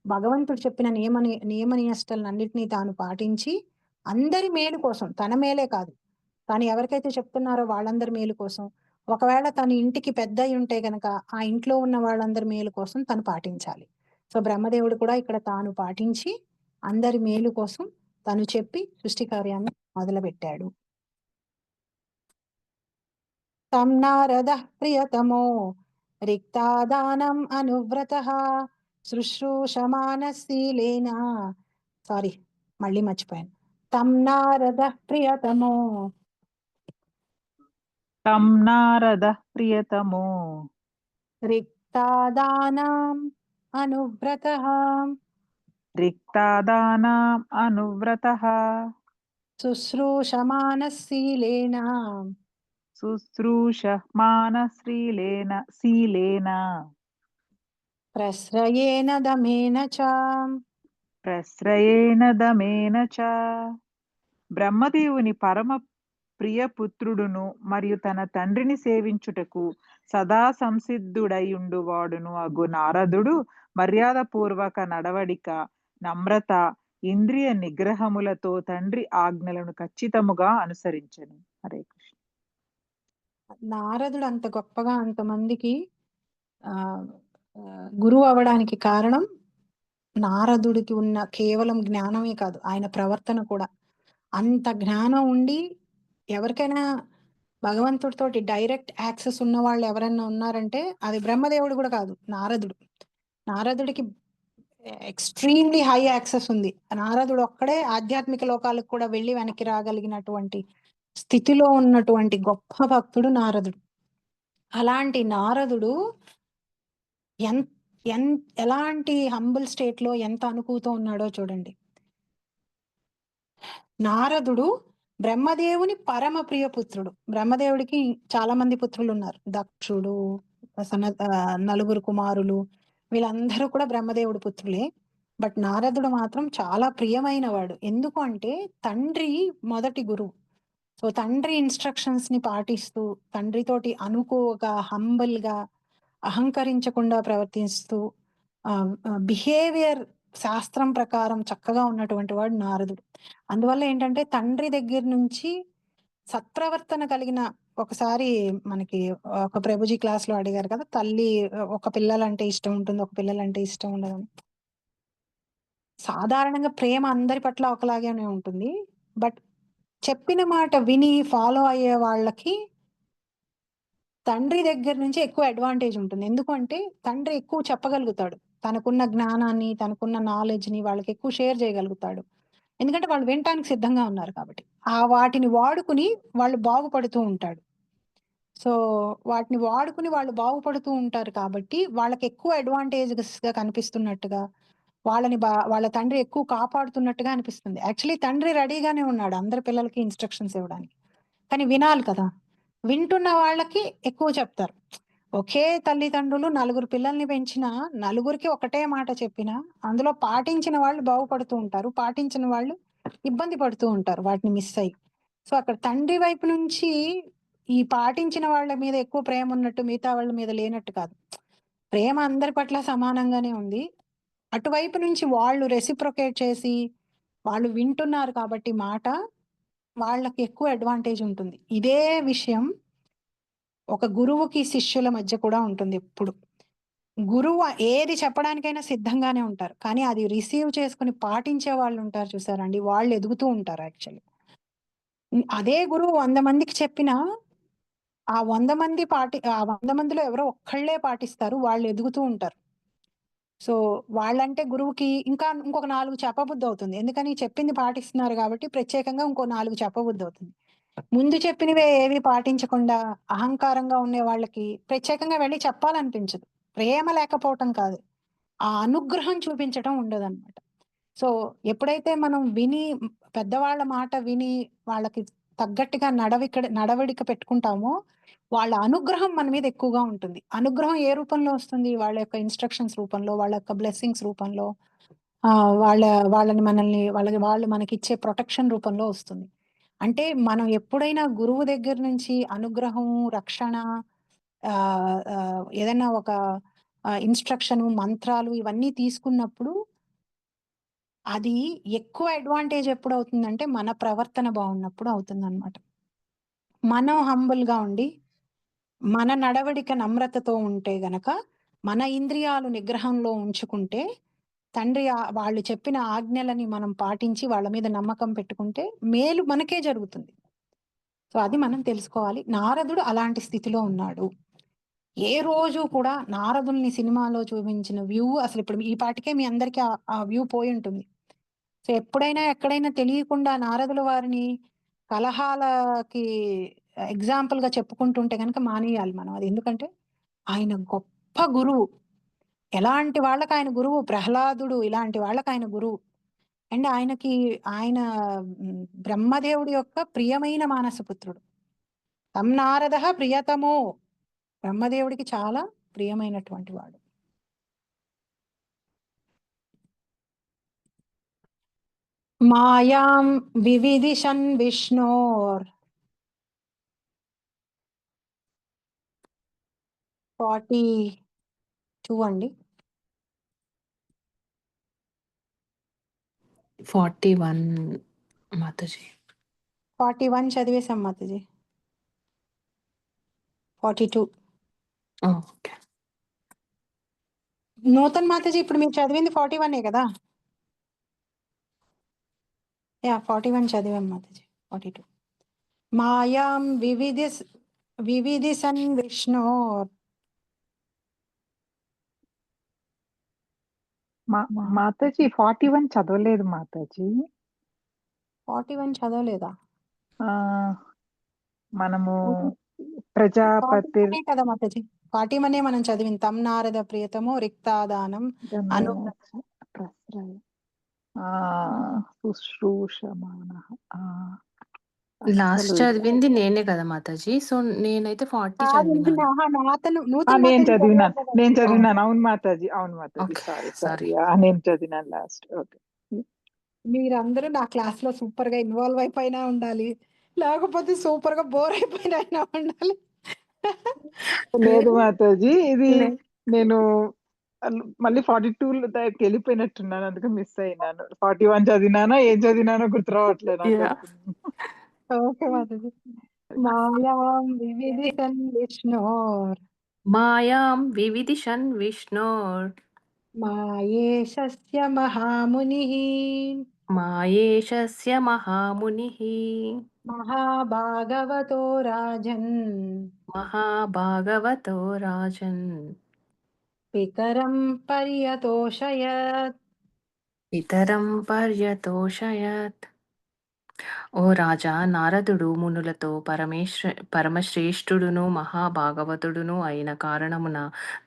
Speaker 1: భగవంతుడు చెప్పిన నియమ నియమాలన్నిటినీ తాను పాటించి అందరి మేలు కోసం, తన మేలే కాదు, తాను ఎవరికైతే చెప్తున్నారో వాళ్ళందరి మేలు కోసం, ఒకవేళ తన ఇంటికి పెద్ద అయి ఉంటే గనక ఆ ఇంట్లో ఉన్న వాళ్ళందరి మేలు కోసం తను పాటించాలి. సో బ్రహ్మదేవుడు కూడా ఇక్కడ తాను పాటించి అందరి మేలు కోసం తను చెప్పి సృష్టి కార్యాన్ని మొదలుపెట్టాడు. తం నారదః ప్రియతమో రిక్తాదానం అనువ్రతః శుశ్రూషమానశీలేన, సారీ మళ్ళీ మర్చిపోయాను. తం నారదః ప్రియతమో
Speaker 2: తం నారదః ప్రియతమో
Speaker 1: రిక్తాదానం అనువ్రతః
Speaker 2: రిక్తాదానాం అనువ్రతః
Speaker 1: శుశ్రూషమానశీలేన
Speaker 2: శీలేన
Speaker 1: ప్రశ్రయేణ దమేన చ.
Speaker 2: ప్రశ్రయేణ దమేన చ. బ్రహ్మదేవుని పరమ ప్రియపుత్రుడును మరియు తన తండ్రిని సేవించుటకు సదా సంసిద్ధుడైయుండువాడును అగు నారదుడు మర్యాదపూర్వక నడవడిక, నమ్రత, ఇంద్రియ నిగ్రహములతో తండ్రి ఆజ్ఞలను ఖచ్చితముగా అనుసరించెను. హరే కృష్ణ.
Speaker 1: నారదుడు అంత గొప్పగా అంతమందికి ఆ గురువు అవ్వడానికి కారణం నారదుడికి ఉన్న కేవలం జ్ఞానమే కాదు, ఆయన ప్రవర్తన కూడా. అంత జ్ఞానం ఉండి ఎవరికైనా భగవంతుడితోటి డైరెక్ట్ యాక్సెస్ ఉన్న వాళ్ళు ఎవరైనా ఉన్నారంటే అది బ్రహ్మదేవుడు కూడా కాదు, నారదుడికి ఎక్స్ట్రీమ్లీ హై యాక్సెస్ ఉంది. నారదుడు ఒక్కడే ఆధ్యాత్మిక లోకాలకు కూడా వెళ్ళి వెనక్కి రాగలిగినటువంటి స్థితిలో ఉన్నటువంటి గొప్ప భక్తుడు నారదుడు. అలాంటి నారదుడు ఎలాంటి హంబుల్ స్టేట్ లో ఎంత అనుకూతో ఉన్నాడో చూడండి. నారదుడు బ్రహ్మదేవుని పరమ ప్రియ పుత్రుడు. బ్రహ్మదేవుడికి చాలా మంది పుత్రులు ఉన్నారు, దక్షుడు, నలుగురు కుమారులు, వీళ్ళందరూ కూడా బ్రహ్మదేవుడి పుత్రులే. బట్ నారదుడు మాత్రం చాలా ప్రియమైన వాడు. ఎందుకు అంటే తండ్రి మొదటి గురువు. సో తండ్రి ఇన్స్ట్రక్షన్స్ ని పాటిస్తూ, తండ్రితోటి అనుకోగా, హంబుల్ గా, అహంకరించకుండా ప్రవర్తిస్తూ, బిహేవియర్ శాస్త్రం ప్రకారం చక్కగా ఉన్నటువంటి వాడు నారదుడు. అందువల్ల ఏంటంటే తండ్రి దగ్గర నుంచి సత్ప్రవర్తన కలిగిన ఒకసారి మనకి ఒక ప్రభుజీ క్లాస్‌లో అడిగారు కదా! తల్లి ఒక పిల్లలంటే ఇష్టం ఉంటుంది. ఒక పిల్లలంటే ఇష్టం ఉండదని. సాధారణంగా ప్రేమ అందరి పట్ల ఒకలాగానే ఉంటుంది. బట్ చెప్పిన మాట విని ఫాలో అయ్యే వాళ్ళకి తండ్రి దగ్గర నుంచి ఎక్కువ అడ్వాంటేజ్ ఉంటుంది. ఎందుకంటే తండ్రి ఎక్కువ చెప్పగలుగుతాడు. తనకున్న జ్ఞానాన్ని, తనకున్న నాలెడ్జ్‌ని వాళ్ళకి ఎక్కువ షేర్ చేయగలుగుతాడు. ఎందుకంటే వాళ్ళు వినటానికి సిద్ధంగా ఉన్నారు కాబట్టి. వాటిని వాడుకుని వాళ్ళు బాగుపడుతూ ఉంటాడు. సో, వాటిని వాడుకుని వాళ్ళు బాగుపడుతూ ఉంటారు కాబట్టి వాళ్ళకి ఎక్కువ అడ్వాంటేజెస్‌గా కనిపిస్తున్నట్టుగా, వాళ్ళ తండ్రి ఎక్కువ కాపాడుతున్నట్టుగా అనిపిస్తుంది. యాక్చువల్లీ తండ్రి రెడీగానే ఉన్నాడు అందరి పిల్లలకి ఇన్‌స్ట్రక్షన్స్ ఇవ్వడానికి. కానీ వినాలి కదా! వింటున్న వాళ్ళకి ఎక్కువ చెప్తారు. ఒకే తల్లిదండ్రులు నలుగురు పిల్లల్ని పెంచినా, నలుగురికి ఒకటే మాట చెప్పినా, అందులో పాటించిన వాళ్ళు బాగుపడుతూ ఉంటారు. పాటించని వాళ్ళు ఇబ్బంది పడుతూ ఉంటారు వాటిని మిస్ అయ్యి. సో, అక్కడ తండ్రి వైపు నుంచి ఈ పాటించిన వాళ్ళ మీద ఎక్కువ ప్రేమున్నట్టు మిగతా వాళ్ళ మీద లేనట్టు కాదు. ప్రేమ అందరి పట్ల సమానంగానే ఉంది. అటువైపు నుంచి వాళ్ళు రెసిప్రొకేట్ చేసి, వాళ్ళు వింటున్నారు కాబట్టి మాట, వాళ్ళకి ఎక్కువ అడ్వాంటేజ్ ఉంటుంది. ఇదే విషయం ఒక గురువుకి, శిష్యుల మధ్య కూడా ఉంటుంది ఎప్పుడు. గురువు ఏది చెప్పడానికైనా సిద్ధంగానే ఉంటారు. కానీ అది రిసీవ్ చేసుకొని పాటించే వాళ్ళుంటారు చూసారండి, వాళ్ళు ఎదుగుతూ ఉంటారు యాక్చువల్లీ. అదే గురువు 100 మందికి చెప్పినా, ఆ 100 మందిలో ఎవరో ఒక్కళ్ళే పాటిస్తారు. వాళ్ళు ఎదుగుతూ ఉంటారు. సో, వాళ్ళంటే గురువుకి ఇంకొక 4 చెప్పబుద్ధవుతుంది. ఎందుకని చెప్పింది పాటిస్తున్నారు గాబట్టి ప్రత్యేకంగా ఇంకో 4 చెప్పబుద్ధవుతుంది. ముందు చెప్పినవే ఏవి పాటించకుండా అహంకారంగా ఉండే వాళ్ళకి ప్రత్యేకంగా వెళ్లి చెప్పాలనిపించదు. ప్రేమ లేకపోవటం కాదు. ఆ అనుగ్రహం చూపించటం ఉండదనమాట. సో, ఎప్పుడైతే మనం పెద్దవాళ్ళ మాట విని వాళ్ళకి తగ్గట్టుగా నడవడిక పెట్టుకుంటామో, వాళ్ళ అనుగ్రహం మన మీద ఎక్కువగా ఉంటుంది. అనుగ్రహం ఏ రూపంలో వస్తుంది? వాళ్ళ యొక్క ఇన్‌స్ట్రక్షన్స్ రూపంలో, వాళ్ళ యొక్క బ్లెస్సింగ్స్ రూపంలో, వాళ్ళ వాళ్ళు మనకిచ్చే ప్రొటెక్షన్ రూపంలో వస్తుంది. అంటే మనం ఎప్పుడైనా గురువు దగ్గర నుంచి అనుగ్రహం, రక్షణ, ఏదైనా ఒక ఇన్‌స్ట్రక్షను, మంత్రాలు ఇవన్నీ తీసుకున్నప్పుడు అది ఎక్కువ అడ్వాంటేజ్ ఎప్పుడవుతుందంటే, మన ప్రవర్తన బావున్నప్పుడు అవుతుందనమాట. మనం హంబుల్‌గా ఉండి, మన నడవడిక నమ్రతతో ఉంటే గనక, మన ఇంద్రియాలు నిగ్రహంలో ఉంచుకుంటే, వాళ్ళు చెప్పిన ఆజ్ఞలని మనం పాటించి, వాళ్ళ మీద నమ్మకం పెట్టుకుంటే, మేలు మనకే జరుగుతుంది. సో, అది మనం తెలుసుకోవాలి. నారదుడు అలాంటి స్థితిలో ఉన్నాడు. ఏ రోజు కూడా నారదుడిని సినిమాలో చూపించిన వ్యూ అసలిప్పుడు ఈ పాటికే మీ అందరికీ ఆ వ్యూ పోయుంటుంది. సో, ఎప్పుడైనా, ఎక్కడైనా తెలియకుండా నారదుల వారిని కలహాలకి ఎగ్జాంపుల్‌గా చెప్పుకుంటుంటే గనక మానేయాలి మనం. అది ఎందుకంటే, ఆయన గొప్ప గురువు. ఎలాంటి వాళ్ళకాయన గురువు. ప్రహ్లాదుడు ఇలాంటి వాళ్ళకాయన గురువు. అండ్ ఆయన బ్రహ్మదేవుడి యొక్క ప్రియమైన మానసపుత్రుడు. తం నారదః ప్రియతమో. బ్రహ్మదేవుడికి చాలా ప్రియమైనటువంటి వాడు. మాయాం వివిదిశన్ విష్ణోర్ 42 అండి.
Speaker 3: 41 మాతాజీ.
Speaker 1: 41 చదివేశాం మాతాజీ. 42
Speaker 3: ఓకే.
Speaker 1: నూతన్ మాతాజీ ఇప్పుడు మీరు చదివింది 41 కదా? యాహ్! 41 చదివాం మాతాజీ. 42 మాయాం వివిదిశన్ విష్ణోర్.
Speaker 2: మాతాజీ 41 చదవలేదు మాతాజీ.
Speaker 1: 41 చదవలేదా?
Speaker 2: మనము ప్రజాపతి
Speaker 1: 41 కదా మాతాజీ. 41 మనం చదివింది. తం నారద ప్రియతమో రిక్తాదానం
Speaker 2: శుశ్రూషమాణ.
Speaker 3: లాస్ట్ చదివింది నేనే కదా మాతాజీ. సో, నేనైతే 40 చదివినాను.
Speaker 2: నేను చదివినాను. అవును మాతాజీ.
Speaker 3: ఓకే.
Speaker 2: సారీ.
Speaker 3: సారీ.
Speaker 2: నేను చదివినాను లాస్ట్. ఓకే.
Speaker 1: మీరందరూ నా క్లాస్‌లో సూపర్‌గా ఇన్వాల్వ్ అయిపోయినా ఉండాలి. లేకపోతే సూపర్‌గా బోర్ అయిపోయినా ఉండాలి.
Speaker 2: లేదు మాతాజీ. ఇది
Speaker 3: లే
Speaker 2: నేను మళ్ళీ 42 దగ్గరికి వెళ్ళిపోయినట్టున్నాను, అందుకే మిస్ అయినాను. 41 చదివినానా ఏం చదివినానో గుర్తు రావట్లేదు నాకు
Speaker 3: Yeah.
Speaker 2: అసలు.
Speaker 1: ఓకే మాతాజీ. మాయాం వివిధితన్ విష్ణోర్
Speaker 3: మాయాం వివిదిశన్ విష్ణోర్
Speaker 1: మాయేశస్య మహామునిః
Speaker 3: మాయేషస్య మహామునిః
Speaker 1: మహాభాగవతో రాజన్
Speaker 3: మహాభాగవతో రాజన్
Speaker 1: పితరం పర్యతోషయత్.
Speaker 3: ఇతరం పర్యతోషయత్. ఓ రాజా, నారదుడు మునులతో పరమశ్రేష్ఠుడును మహాభాగవతుడును అయిన కారణమున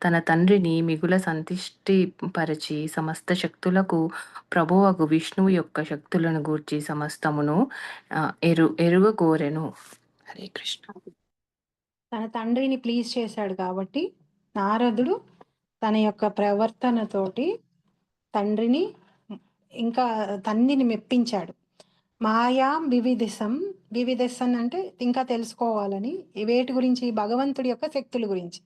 Speaker 3: తన తండ్రిని మిగుల సంతుష్టిపరచి సమస్త శక్తులకు ప్రభువగు విష్ణువు యొక్క శక్తులను గూర్చి సమస్తమును ఎరుగగోరెను. హరే కృష్ణ.
Speaker 1: తన తండ్రిని ప్లీజ్ చేశాడు కాబట్టి నారదుడు తన యొక్క ప్రవర్తనతోటి తండ్రిని ఇంకా తండ్రిని మెప్పించాడు. మాయాం వివిధిసం అంటే ఇంకా తెలుసుకోవాలని, వేటి గురించి? భగవంతుడి యొక్క శక్తుల గురించి.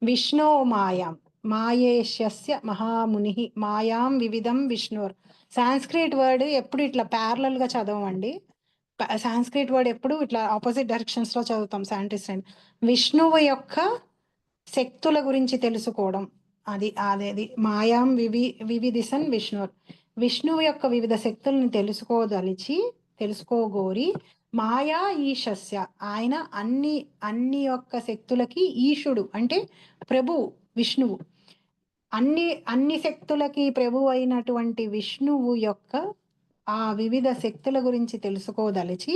Speaker 1: విష్ణో మాయాం మాయేష్యస్య మహాముని మాయాం వివిధం విష్ణోర్. సాంస్క్రిట్ వర్డ్ ఎప్పుడు ఇట్లా ప్యారలల్ గా చదవండి. సాంస్క్రిట్ వర్డ్ ఎప్పుడు ఇట్లా ఆపోజిట్ డైరెక్షన్స్ లో చదువుతాం. సాంటిస్ట్ అండ్ విష్ణువు యొక్క శక్తుల గురించి తెలుసుకోవడం, అదేది మాయాం వివిధిసన్ విష్ణుర్. విష్ణువు యొక్క వివిధ శక్తులను తెలుసుకోగోరి మాయా ఈశస్య, ఆయన అన్ని యొక్క శక్తులకి ఈశుడు అంటే ప్రభు విష్ణువు. అన్ని శక్తులకి ప్రభు అయినటువంటి విష్ణువు యొక్క ఆ వివిధ శక్తుల గురించి తెలుసుకోదలిచి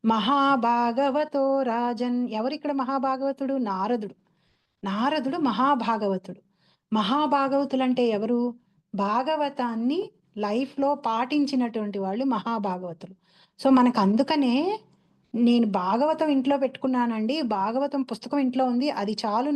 Speaker 1: మహాభాగవతో రాజన్. ఎవరిక్కడ మహాభాగవతుడు? నారదుడు మహాభాగవతుడు. మహాభాగవతులు అంటే ఎవరు? భాగవతాన్ని లైఫ్ లో పాటించినటువంటి వాళ్ళు మహాభాగవతులు. సో మనకు అందుకనే నేను భాగవతం ఇంట్లో పెట్టుకున్నానండి, భాగవతం పుస్తకం ఇంట్లో ఉంది, అది చాలు,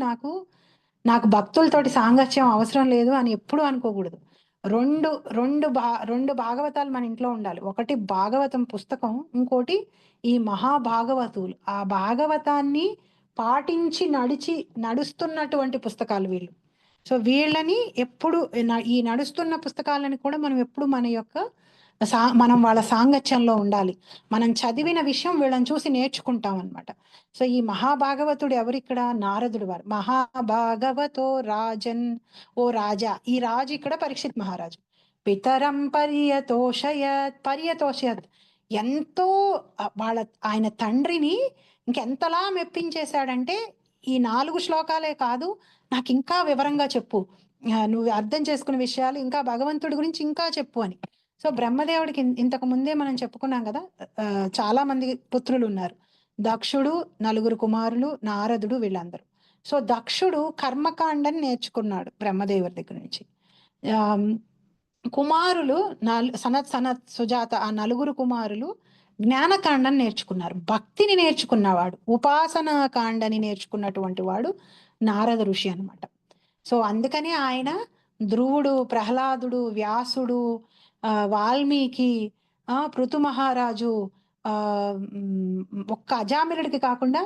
Speaker 1: నాకు భక్తులతోటి సాంగత్యం అవసరం లేదు అని ఎప్పుడు అనుకోకూడదు. రెండు భాగవతాలు మన ఇంట్లో ఉండాలి. ఒకటి భాగవతం పుస్తకం, ఇంకోటి ఈ మహాభాగవతులు. ఆ భాగవతాన్ని పాటించి నడుస్తున్నటువంటి పుస్తకాలు వీళ్ళు. సో వీళ్ళని ఎప్పుడు ఈ నడుస్తున్న పుస్తకాలను కూడా మనం ఎప్పుడు మనం వాళ్ళ సాంగత్యంలో ఉండాలి. మనం చదివిన విషయం వీళ్ళని చూసి నేర్చుకుంటాం అన్నమాట. సో ఈ మహాభాగవతుడు ఎవరిక్కడ? నారదుడు వారు. మహాభాగవతో రాజన్, ఓ రాజా. ఈ రాజు ఇక్కడ పరీక్షిత్ మహారాజు. పితరం పర్యతోషయత్ ఎంతో ఆయన తండ్రిని ఇంకెంతలా మెప్పించేశాడంటే, ఈ 4 శ్లోకాలే కాదు, నాకు ఇంకా వివరంగా చెప్పు, నువ్వు అర్థం చేసుకునే విషయాలు ఇంకా భగవంతుడి గురించి ఇంకా చెప్పు అని. సో బ్రహ్మదేవుడికి ఇంతకు ముందే మనం చెప్పుకున్నాం కదా, చాలా మంది పుత్రులు ఉన్నారు. దక్షుడు, 4 కుమారులు, నారదుడు, వీళ్ళందరూ. సో దక్షుడు కర్మకాండని నేర్చుకున్నాడు బ్రహ్మదేవుడి దగ్గర నుంచి. కుమారులు సనత్ సుజాత, ఆ 4 కుమారులు జ్ఞానకాండని నేర్చుకున్నారు. భక్తిని నేర్చుకున్నవాడు, ఉపాసనా కాండని నేర్చుకున్నటువంటి వాడు నారద ఋషి అన్నమాట. సో అందుకనే ఆయన ధ్రువుడు, ప్రహ్లాదుడు, వ్యాసుడు, వాల్మీకి, పృథు మహారాజు, ఒక్క అజామిలుడికి కాకుండా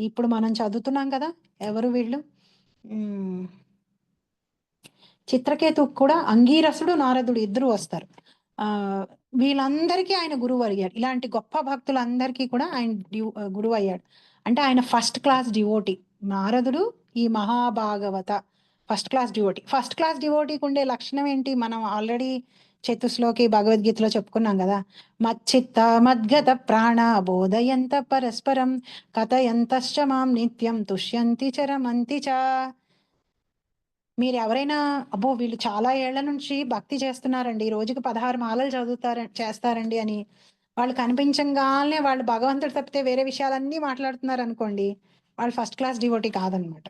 Speaker 1: ఇప్పుడు మనం చదువుతున్నాం కదా, ఎవరు వీళ్ళు, చిత్రకేతు కూడా అంగీరసుడు, నారదుడు ఇద్దరు వస్తారు. వీళ్ళందరికీ ఆయన గురువు అయ్యాడు. ఇలాంటి గొప్ప భక్తులందరికీ కూడా ఆయన గురువు అయ్యాడు. అంటే ఆయన ఫస్ట్ క్లాస్ డివోటీ. నారదుడు ఈ మహాభాగవత ఫస్ట్ క్లాస్ డివోటీకి ఉండే లక్షణం ఏంటి? మనం ఆల్రెడీ చతుశ్లోకి భగవద్గీతలో చెప్పుకున్నాం కదా. మచ్చిత్త మద్గత ప్రాణ బోధయంత పరస్పరం కథయంతశ్చ మాం నిత్యం తుష్యంతి చరమంతి చ. మీరు ఎవరైనా అబ్బో వీళ్ళు చాలా ఏళ్ల నుంచి భక్తి చేస్తున్నారండి, రోజుకి 16 మాలలు చేస్తారండి అని వాళ్ళు కనిపించగానే వాళ్ళు భగవంతుడు తప్పితే వేరే విషయాలన్నీ మాట్లాడుతున్నారు అనుకోండి, వాళ్ళు ఫస్ట్ క్లాస్ డివోటీ కాదనమాట.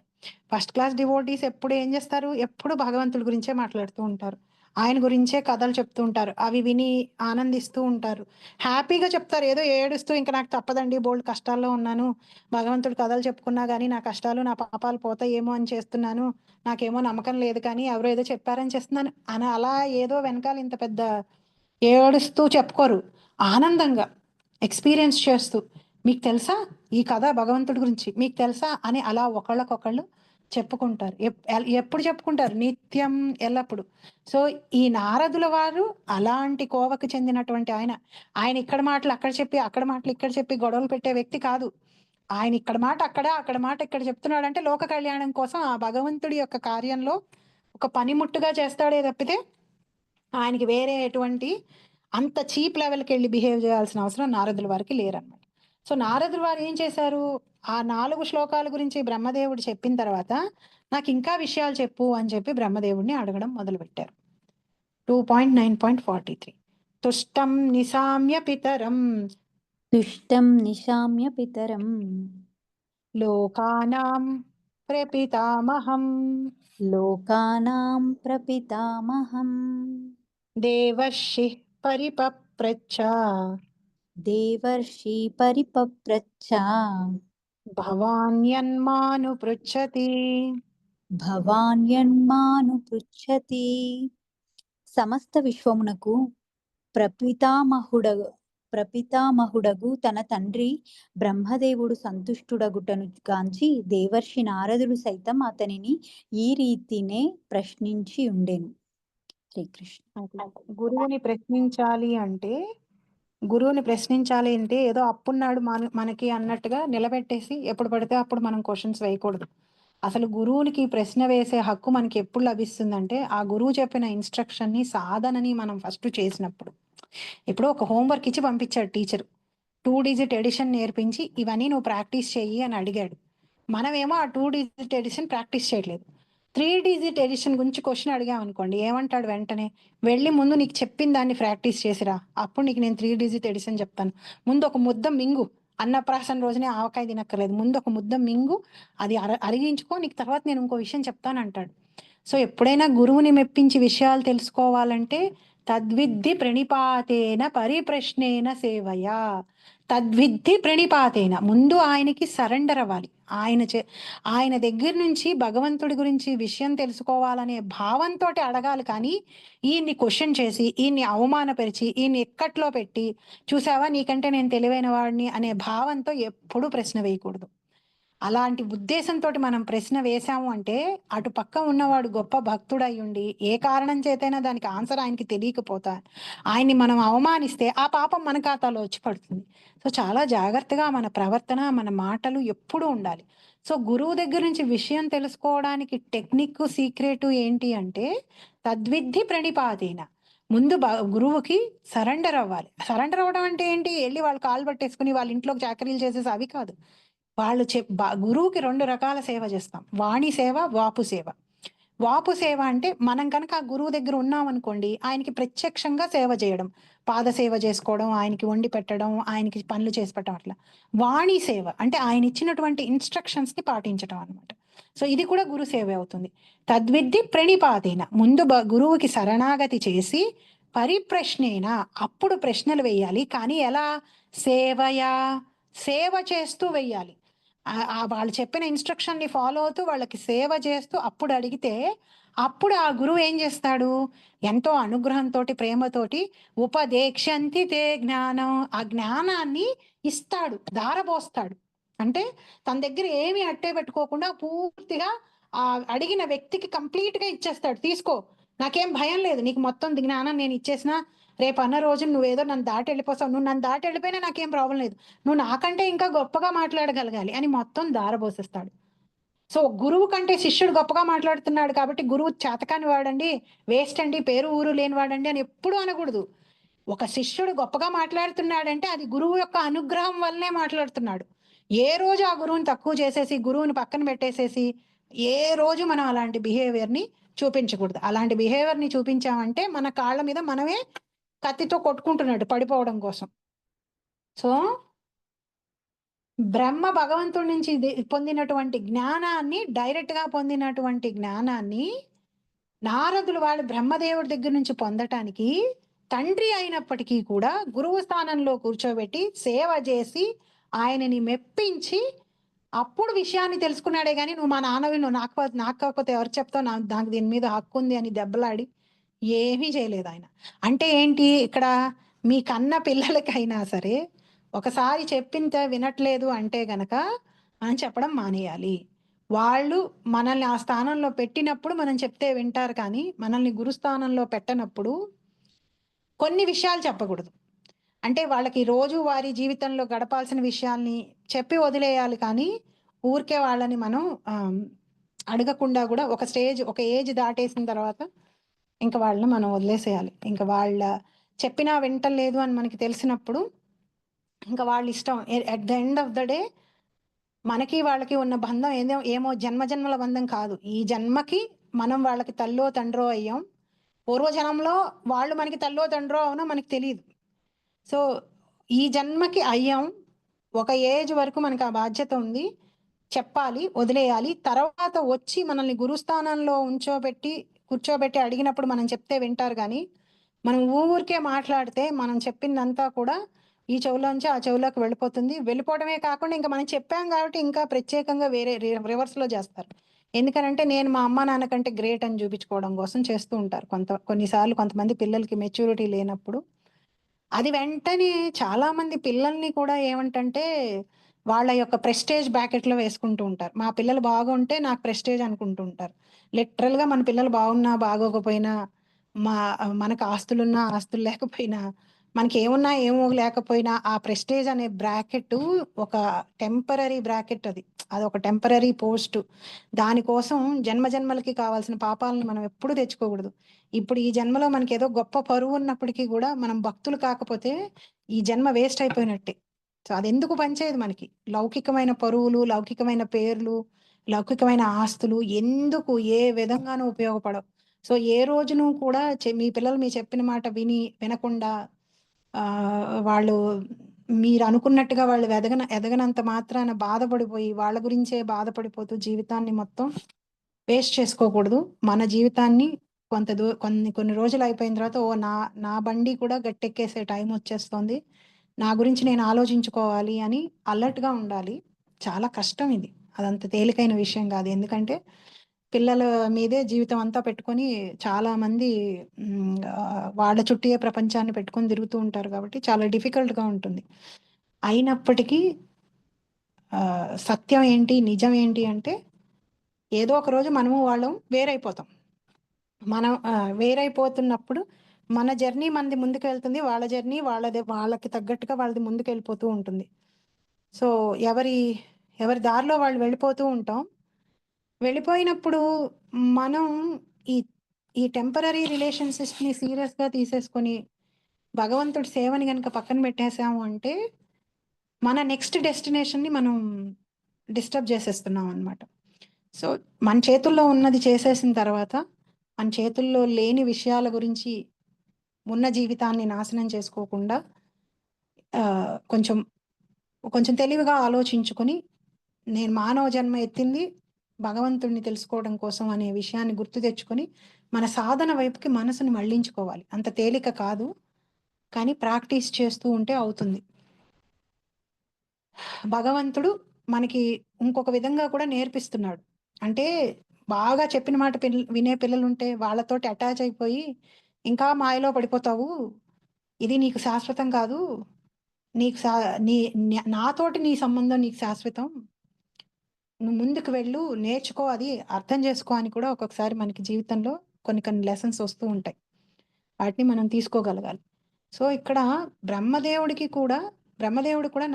Speaker 1: ఫస్ట్ క్లాస్ డివోటీస్ ఎప్పుడు ఏం చేస్తారు? ఎప్పుడు భగవంతుడి గురించే మాట్లాడుతూ ఉంటారు, ఆయన గురించే కథలు చెప్తూ ఉంటారు, అవి విని ఆనందిస్తూ ఉంటారు, హ్యాపీగా చెప్తారు. ఏదో ఏడుస్తూ ఇంకా నాకు తప్పదండి, బోల్డ్ కష్టాల్లో ఉన్నాను, భగవంతుడు కథలు చెప్పుకున్నా కానీ నా కష్టాలు నా పాపాలు పోతాయేమో అని చేస్తున్నాను, నాకేమో నమ్మకం లేదు కానీ ఎవరో ఏదో చెప్పారని చేస్తున్నాను అని అలా ఏదో వెనకాల ఇంత పెద్ద ఏడుస్తూ చెప్పుకోరు. ఆనందంగా ఎక్స్పీరియన్స్ చేస్తూ, మీకు తెలుసా ఈ కథ భగవంతుడి గురించి, మీకు తెలుసా అని అలా ఒకళ్ళకొకళ్ళు చెప్పుకుంటారు. ఎప్పుడు చెప్పుకుంటారు? నిత్యం, ఎల్లప్పుడు. సో, ఈ నారదుల వారు అలాంటి కోవకు చెందినటువంటి ఆయన. ఆయన ఇక్కడ మాటలు అక్కడ చెప్పి, అక్కడ మాటలు ఇక్కడ చెప్పి గొడవలు పెట్టే వ్యక్తి కాదు. ఆయన ఇక్కడ మాట అక్కడ, అక్కడ మాట ఇక్కడ చెప్తున్నాడంటే లోక కళ్యాణం కోసం ఆ భగవంతుడి యొక్క కార్యంలో ఒక పనిముట్టుగా చేస్తాడే తప్పితే ఆయనకి వేరే ఎటువంటి అంత చీప్ లెవెల్‌కి వెళ్లి బిహేవ్ చేయాల్సిన అవసరం నారదుల వారికి లేరన్నమాట. సో, నారదుల వారు ఏం చేశారు? ఆ 4 శ్లోకాల గురించి బ్రహ్మదేవుడు చెప్పిన తర్వాత నాకింకా విషయాలు చెప్పు అని చెప్పి బ్రహ్మదేవుడిని అడగడం మొదలుపెట్టారు. 2.9.43 తుష్టం నిశామ్య పితరం
Speaker 5: తుష్టం నిశామ్య పితరం
Speaker 1: లోకానాం ప్రపితామహం
Speaker 5: లోకానాం ప్రపితామహం
Speaker 1: దేవర్షిః పరిపప్రచ్ఛ
Speaker 5: దేవర్షి పరిపప్రచ్ఛ
Speaker 1: భవాన్యన్మాను పృచ్ఛతి.
Speaker 5: భవాన్యన్మాను పృచ్ఛతి. సమస్త విశ్వమునకు ప్రపితామహుడగు తన తండ్రి బ్రహ్మదేవుడు సంతుష్టుడగుటను గాంచి దేవర్షి నారదుడు సైతం అతనిని ఈ రీతినే ప్రశ్నించి ఉండెను. శ్రీకృష్ణ.
Speaker 1: గురువుని ప్రశ్నించాలి అంటే ఏదో అప్పున్నాడు మనకి అన్నట్టుగా నిలబెట్టేసి ఎప్పుడు పడితే అప్పుడు మనం క్వశ్చన్స్ వేయకూడదు. అసలు గురువునికి ప్రశ్న వేసే హక్కు మనకి ఎప్పుడు లభిస్తుందంటే ఆ గురువు చెప్పిన ఇన్స్ట్రక్షన్ని సాధనని మనం ఫస్ట్ చేసినప్పుడు. ఇప్పుడు ఒక హోంవర్క్ ఇచ్చి పంపించాడు టీచర్, 2 డిజిట్ ఎడిషన్ నేర్పించి ఇవన్నీ నువ్వు ప్రాక్టీస్ చెయ్యి అని అడిగాడు. మనమేమో ఆ 2 డిజిట్ ఎడిషన్ ప్రాక్టీస్ చేయట్లేదు. 3 డిజిట్ ఎడిషన్ గురించి క్వశ్చన్ అడిగామనుకోండి, ఏమంటాడు వెంటనే? వెళ్ళి ముందు నీకు చెప్పిన దాన్ని ప్రాక్టీస్ చేసిరా, అప్పుడు నీకు నేను 3 డిజిట్ ఎడిషన్ చెప్తాను. ముందు ఒక ముద్ద మింగు, అన్నప్రాసన రోజునే ఆవకాయ తినక్కర్లేదు, ముందు ఒక ముద్ద మింగు, అది అరిగించుకో, నీకు తర్వాత నేను ఇంకో విషయం చెప్తాను అంటాడు. సో ఎప్పుడైనా గురువుని మెప్పించి విషయాలు తెలుసుకోవాలంటే తద్విద్ధి ప్రణిపాతేన పరిప్రశ్నేన సేవయా. తద్విద్ధి ప్రణిపాతేన, ముందు ఆయనకి సరెండర్ అవ్వాలి. ఆయన దగ్గర నుంచి భగవంతుడి గురించి విషయం తెలుసుకోవాలనే భావంతో అడగాలి. కానీ ఈయన్ని క్వశ్చన్ చేసి, ఈయన్ని అవమానపరిచి, ఈయన్ని ఎక్కట్లో పెట్టి, చూసావా నీకంటే నేను తెలివైన వాడిని అనే భావంతో ఎప్పుడూ ప్రశ్న వేయకూడదు. అలాంటి ఉద్దేశంతో మనం ప్రశ్న వేశాము అంటే అటు పక్క ఉన్నవాడు గొప్ప భక్తుడై ఉండి ఏ కారణం చేతైనా దానికి ఆన్సర్ ఆయనకి తెలియకపోతా ఆయన్ని మనం అవమానిస్తే ఆ పాపం మన ఖాతాలో వచ్చి పడుతుంది. సో చాలా జాగ్రత్తగా మన ప్రవర్తన, మన మాటలు ఎప్పుడూ ఉండాలి. సో గురువు దగ్గర నుంచి విషయం తెలుసుకోవడానికి టెక్నిక్, సీక్రెట్ ఏంటి అంటే తద్విద్ధి ప్రణిపాతేన, ముందు గురువుకి సరెండర్ అవ్వాలి. సరెండర్ అవ్వడం అంటే ఏంటి? వెళ్ళి వాళ్ళు కాలు పట్టేసుకుని వాళ్ళ ఇంట్లోకి చాకరీలు చేసేసి అవి కాదు. వాళ్ళు గురువుకి 2 రకాల సేవ చేస్తాం. వాణి సేవ, వాపు సేవ. వాపు సేవ అంటే మనం కనుక ఆ గురువు దగ్గర ఉన్నాం అనుకోండి, ఆయనకి ప్రత్యక్షంగా సేవ చేయడం, పాద సేవ చేసుకోవడం, ఆయనకి వండి పెట్టడం, ఆయనకి పనులు చేసి పెట్టడం, అట్లా. వాణి సేవ అంటే ఆయన ఇచ్చినటువంటి ఇన్స్ట్రక్షన్స్ ని పాటించడం అనమాట. సో ఇది కూడా గురు సేవ అవుతుంది. తద్విద్ధి ప్రణిపాతేన, ముందు గురువుకి శరణాగతి చేసి పరిప్రశ్నేన, అప్పుడు ప్రశ్నలు వేయాలి. కానీ ఎలా? సేవయా, సేవ చేస్తూ వేయాలి. వాళ్ళు చెప్పిన ఇన్స్ట్రక్షన్ ని ఫాలో అవుతూ వాళ్ళకి సేవ చేస్తూ అప్పుడు అడిగితే అప్పుడు ఆ గురువు ఏం చేస్తాడు? ఎంతో అనుగ్రహంతో, ప్రేమతోటి ఉపదేక్షంతి తే జ్ఞానం, ఆ జ్ఞానాన్ని ఇస్తాడు, దారబోస్తాడు. అంటే తన దగ్గర ఏమి అట్టే పెట్టుకోకుండా పూర్తిగా ఆ అడిగిన వ్యక్తికి కంప్లీట్ గా ఇచ్చేస్తాడు. తీసుకో, నాకేం భయం లేదు, నీకు మొత్తం జ్ఞానం నేను ఇచ్చేసినా రేపు అన్న రోజు నువ్వేదో నన్ను దాటి వెళ్ళిపోతావు, నువ్వు నన్ను దాటి వెళ్ళిపోయినా నాకేం ప్రాబ్లం లేదు, నువ్వు నాకంటే ఇంకా గొప్పగా మాట్లాడగలగాలి అని మొత్తం దారబోసేస్తాడు. సో గురువు కంటే శిష్యుడు గొప్పగా మాట్లాడుతున్నాడు కాబట్టి గురువు చేతకాని వాడండి, వేస్ట్ అండి, పేరు ఊరు లేని వాడండి అని ఎప్పుడూ అనకూడదు. ఒక శిష్యుడు గొప్పగా మాట్లాడుతున్నాడంటే అది గురువు యొక్క అనుగ్రహం వల్లనే మాట్లాడుతున్నాడు. ఏ రోజు ఆ గురువుని తక్కువ చేసేసి, గురువుని పక్కన పెట్టేసేసి ఏ రోజు మనం అలాంటి బిహేవియర్ని చూపించకూడదు. అలాంటి బిహేవియర్ని చూపించామంటే మన కాళ్ళ మీద మనమే కత్తితో కొట్టుకుంటున్నాడు పడిపోవడం కోసం. సో బ్రహ్మ భగవంతుడి నుంచి పొందినటువంటి జ్ఞానాన్ని, డైరెక్ట్ గా పొందినటువంటి జ్ఞానాన్ని నారదులు వాళ్ళు బ్రహ్మదేవుడి దగ్గర నుంచి పొందటానికి తండ్రి అయినప్పటికీ కూడా గురువు స్థానంలో కూర్చోబెట్టి సేవ చేసి ఆయనని మెప్పించి అప్పుడు విషయాన్ని తెలుసుకున్నాడే గాని నువ్వు మా నాన్నవి, నువ్వు నాకు కాకపోతే ఎవరు చెప్తావు, నాకు దీని మీద హక్కు ఉంది అని దెబ్బలాడి ఏమీ చేయలేదు ఆయన. అంటే ఏంటి? ఇక్కడ మీ కన్న పిల్లలకైనా సరే ఒకసారి చెప్పింత వినట్లేదు అంటే గనక మనం చెప్పడం మానేయాలి. వాళ్ళు మనల్ని ఆ స్థానంలో పెట్టినప్పుడు మనం చెప్తే వింటారు, కానీ మనల్ని గురుస్థానంలో పెట్టనప్పుడు కొన్ని విషయాలు చెప్పకూడదు. అంటే వాళ్ళకి రోజువారీ జీవితంలో గడపాల్సిన విషయాల్ని చెప్పి వదిలేయాలి, కానీ ఊరికే వాళ్ళని మనం అడగకుండా కూడా ఒక ఏజ్ దాటేసిన తర్వాత ఇంకా వాళ్ళని మనం వదిలేసేయాలి. ఇంకా వాళ్ళ చెప్పినా వింటలేదు అని మనకి తెలిసినప్పుడు ఇంకా వాళ్ళ ఇష్టం. At the end of the day మనకి వాళ్ళకి ఉన్న బంధం ఏమో జన్మజన్మల బంధం కాదు. ఈ జన్మకి మనం వాళ్ళకి తల్లో తండ్రో అయ్యాం. పూర్వజన్మలో వాళ్ళు మనకి తల్లో తండ్రో అవునో మనకి తెలియదు. సో ఈ జన్మకి అయ్యాం. ఒక ఏజ్ వరకు మనకు ఆ బాధ్యత ఉంది. చెప్పాలి, వదిలేయాలి. తర్వాత వచ్చి మనల్ని గురుస్థానంలో కూర్చోబెట్టి అడిగినప్పుడు మనం చెప్తే వింటారు, కానీ మనం ఊరికే మాట్లాడితే మనం చెప్పిందంతా కూడా ఈ చెవులోంచి ఆ చెవులోకి వెళ్ళిపోతుంది. వెళ్ళిపోవడమే కాకుండా ఇంకా మనం చెప్పాం కాబట్టి ఇంకా ప్రత్యేకంగా వేరే రివర్స్లో చేస్తారు. ఎందుకనంటే నేను మా అమ్మ నాన్న కంటే గ్రేట్ అని చూపించుకోవడం కోసం చేస్తూ ఉంటారు. కొన్నిసార్లు కొంతమంది పిల్లలకి మెచ్యూరిటీ లేనప్పుడు అది వెంటనే చాలా మంది పిల్లల్ని కూడా ఏమంటంటే వాళ్ళ యొక్క ప్రెస్టేజ్ బ్రాకెట్లో వేసుకుంటూ ఉంటారు. మా పిల్లలు బాగుంటే నాకు ప్రెస్టేజ్ అనుకుంటూ ఉంటారు. లిటరల్గా మన పిల్లలు బాగున్నా బాగోకపోయినా, మనకు ఆస్తులున్నా ఆస్తులు లేకపోయినా, మనకి ఏమున్నా ఏమో లేకపోయినా ఆ ప్రెస్టేజ్ అనే బ్రాకెట్ ఒక టెంపరరీ బ్రాకెట్. అది ఒక టెంపరరీ పోస్ట్. దానికోసం జన్మలకి కావాల్సిన పాపాలను మనం ఎప్పుడూ తెచ్చుకోకూడదు. ఇప్పుడు ఈ జన్మలో మనకి ఏదో గొప్ప పరువు ఉన్నప్పటికీ కూడా మనం భక్తులు కాకపోతే ఈ జన్మ వేస్ట్ అయిపోయినట్టే. సో అది ఎందుకు పనిచేయదు మనకి. లౌకికమైన పరువులు, లౌకికమైన పేర్లు, లౌకికమైన ఆస్తులు ఎందుకు ఏ విధంగానూ ఉపయోగపడవు. సో ఏ రోజును కూడా మీ పిల్లలు మీ చెప్పిన మాట వినకుండా వాళ్ళు మీరు అనుకున్నట్టుగా వాళ్ళు ఎదగనంత మాత్రాన బాధపడిపోయి వాళ్ళ గురించే బాధపడిపోతూ జీవితాన్ని మొత్తం వేస్ట్ చేసుకోకూడదు. మన జీవితాన్ని కొన్ని రోజులు అయిపోయిన తర్వాత నా బండి కూడా గట్టెక్కేసే టైం వచ్చేస్తుంది, నా గురించి నేను ఆలోచించుకోవాలి అని అలర్ట్గా ఉండాలి. చాలా కష్టం ఇది. అదంత తేలికైన విషయం కాదు. ఎందుకంటే పిల్లల మీదే జీవితం అంతా పెట్టుకొని చాలా మంది వాళ్ళ చుట్టే ప్రపంచాన్ని పెట్టుకొని తిరుగుతూ ఉంటారు కాబట్టి చాలా డిఫికల్ట్గా ఉంటుంది. అయినప్పటికీ సత్యం ఏంటి, నిజం ఏంటి అంటే ఏదో ఒక రోజు మనము వాళ్ళం వేరైపోతాం. మనం వేరైపోతున్నప్పుడు మన జర్నీ మనది ముందుకు వెళ్తుంది, వాళ్ళ జర్నీ వాళ్ళకి తగ్గట్టుగా వాళ్ళది ముందుకు వెళ్ళిపోతూ ఉంటుంది. సో ఎవరి దారిలో వాళ్ళు వెళ్ళిపోతూ ఉంటాం. వెళ్ళిపోయినప్పుడు మనం ఈ ఈ టెంపరరీ రిలేషన్షిప్స్ని సీరియస్గా తీసేసుకొని భగవంతుడి సేవని కనుక పక్కన పెట్టేసాము అంటే మన నెక్స్ట్ డెస్టినేషన్ని మనం డిస్టర్బ్ చేసేస్తున్నాం అనమాట. సో మన చేతుల్లో ఉన్నది చేసేసిన తర్వాత మన చేతుల్లో లేని విషయాల గురించి ఉన్న జీవితాన్ని నాశనం చేసుకోకుండా కొంచెం తెలివిగా ఆలోచించుకొని నేను మానవ జన్మ ఎత్తింది భగవంతుడిని తెలుసుకోవడం కోసం అనే విషయాన్ని గుర్తు తెచ్చుకొని మన సాధన వైపుకి మనసుని మళ్ళించుకోవాలి. అంత తేలిక కాదు, కానీ ప్రాక్టీస్ చేస్తూ ఉంటే అవుతుంది. భగవంతుడు మనకి ఇంకొక విధంగా కూడా నేర్పిస్తున్నాడు. అంటే బాగా చెప్పిన మాట వినే పిల్లలు ఉంటే వాళ్ళతోటి అటాచ్ అయిపోయి ఇంకా మాయలో పడిపోతావు, ఇది నీకు శాశ్వతం కాదు, నీకు నాతోటి నీ సంబంధం నీకు శాశ్వతం, నువ్వు ముందుకు వెళ్ళు, నేర్చుకో, అది అర్థం చేసుకో అని కూడా ఒక్కొక్కసారి మనకి జీవితంలో కొన్ని లెసన్స్ వస్తూ ఉంటాయి. వాటిని మనం తీసుకోగలగాలి. సో ఇక్కడ బ్రహ్మదేవుడు కూడా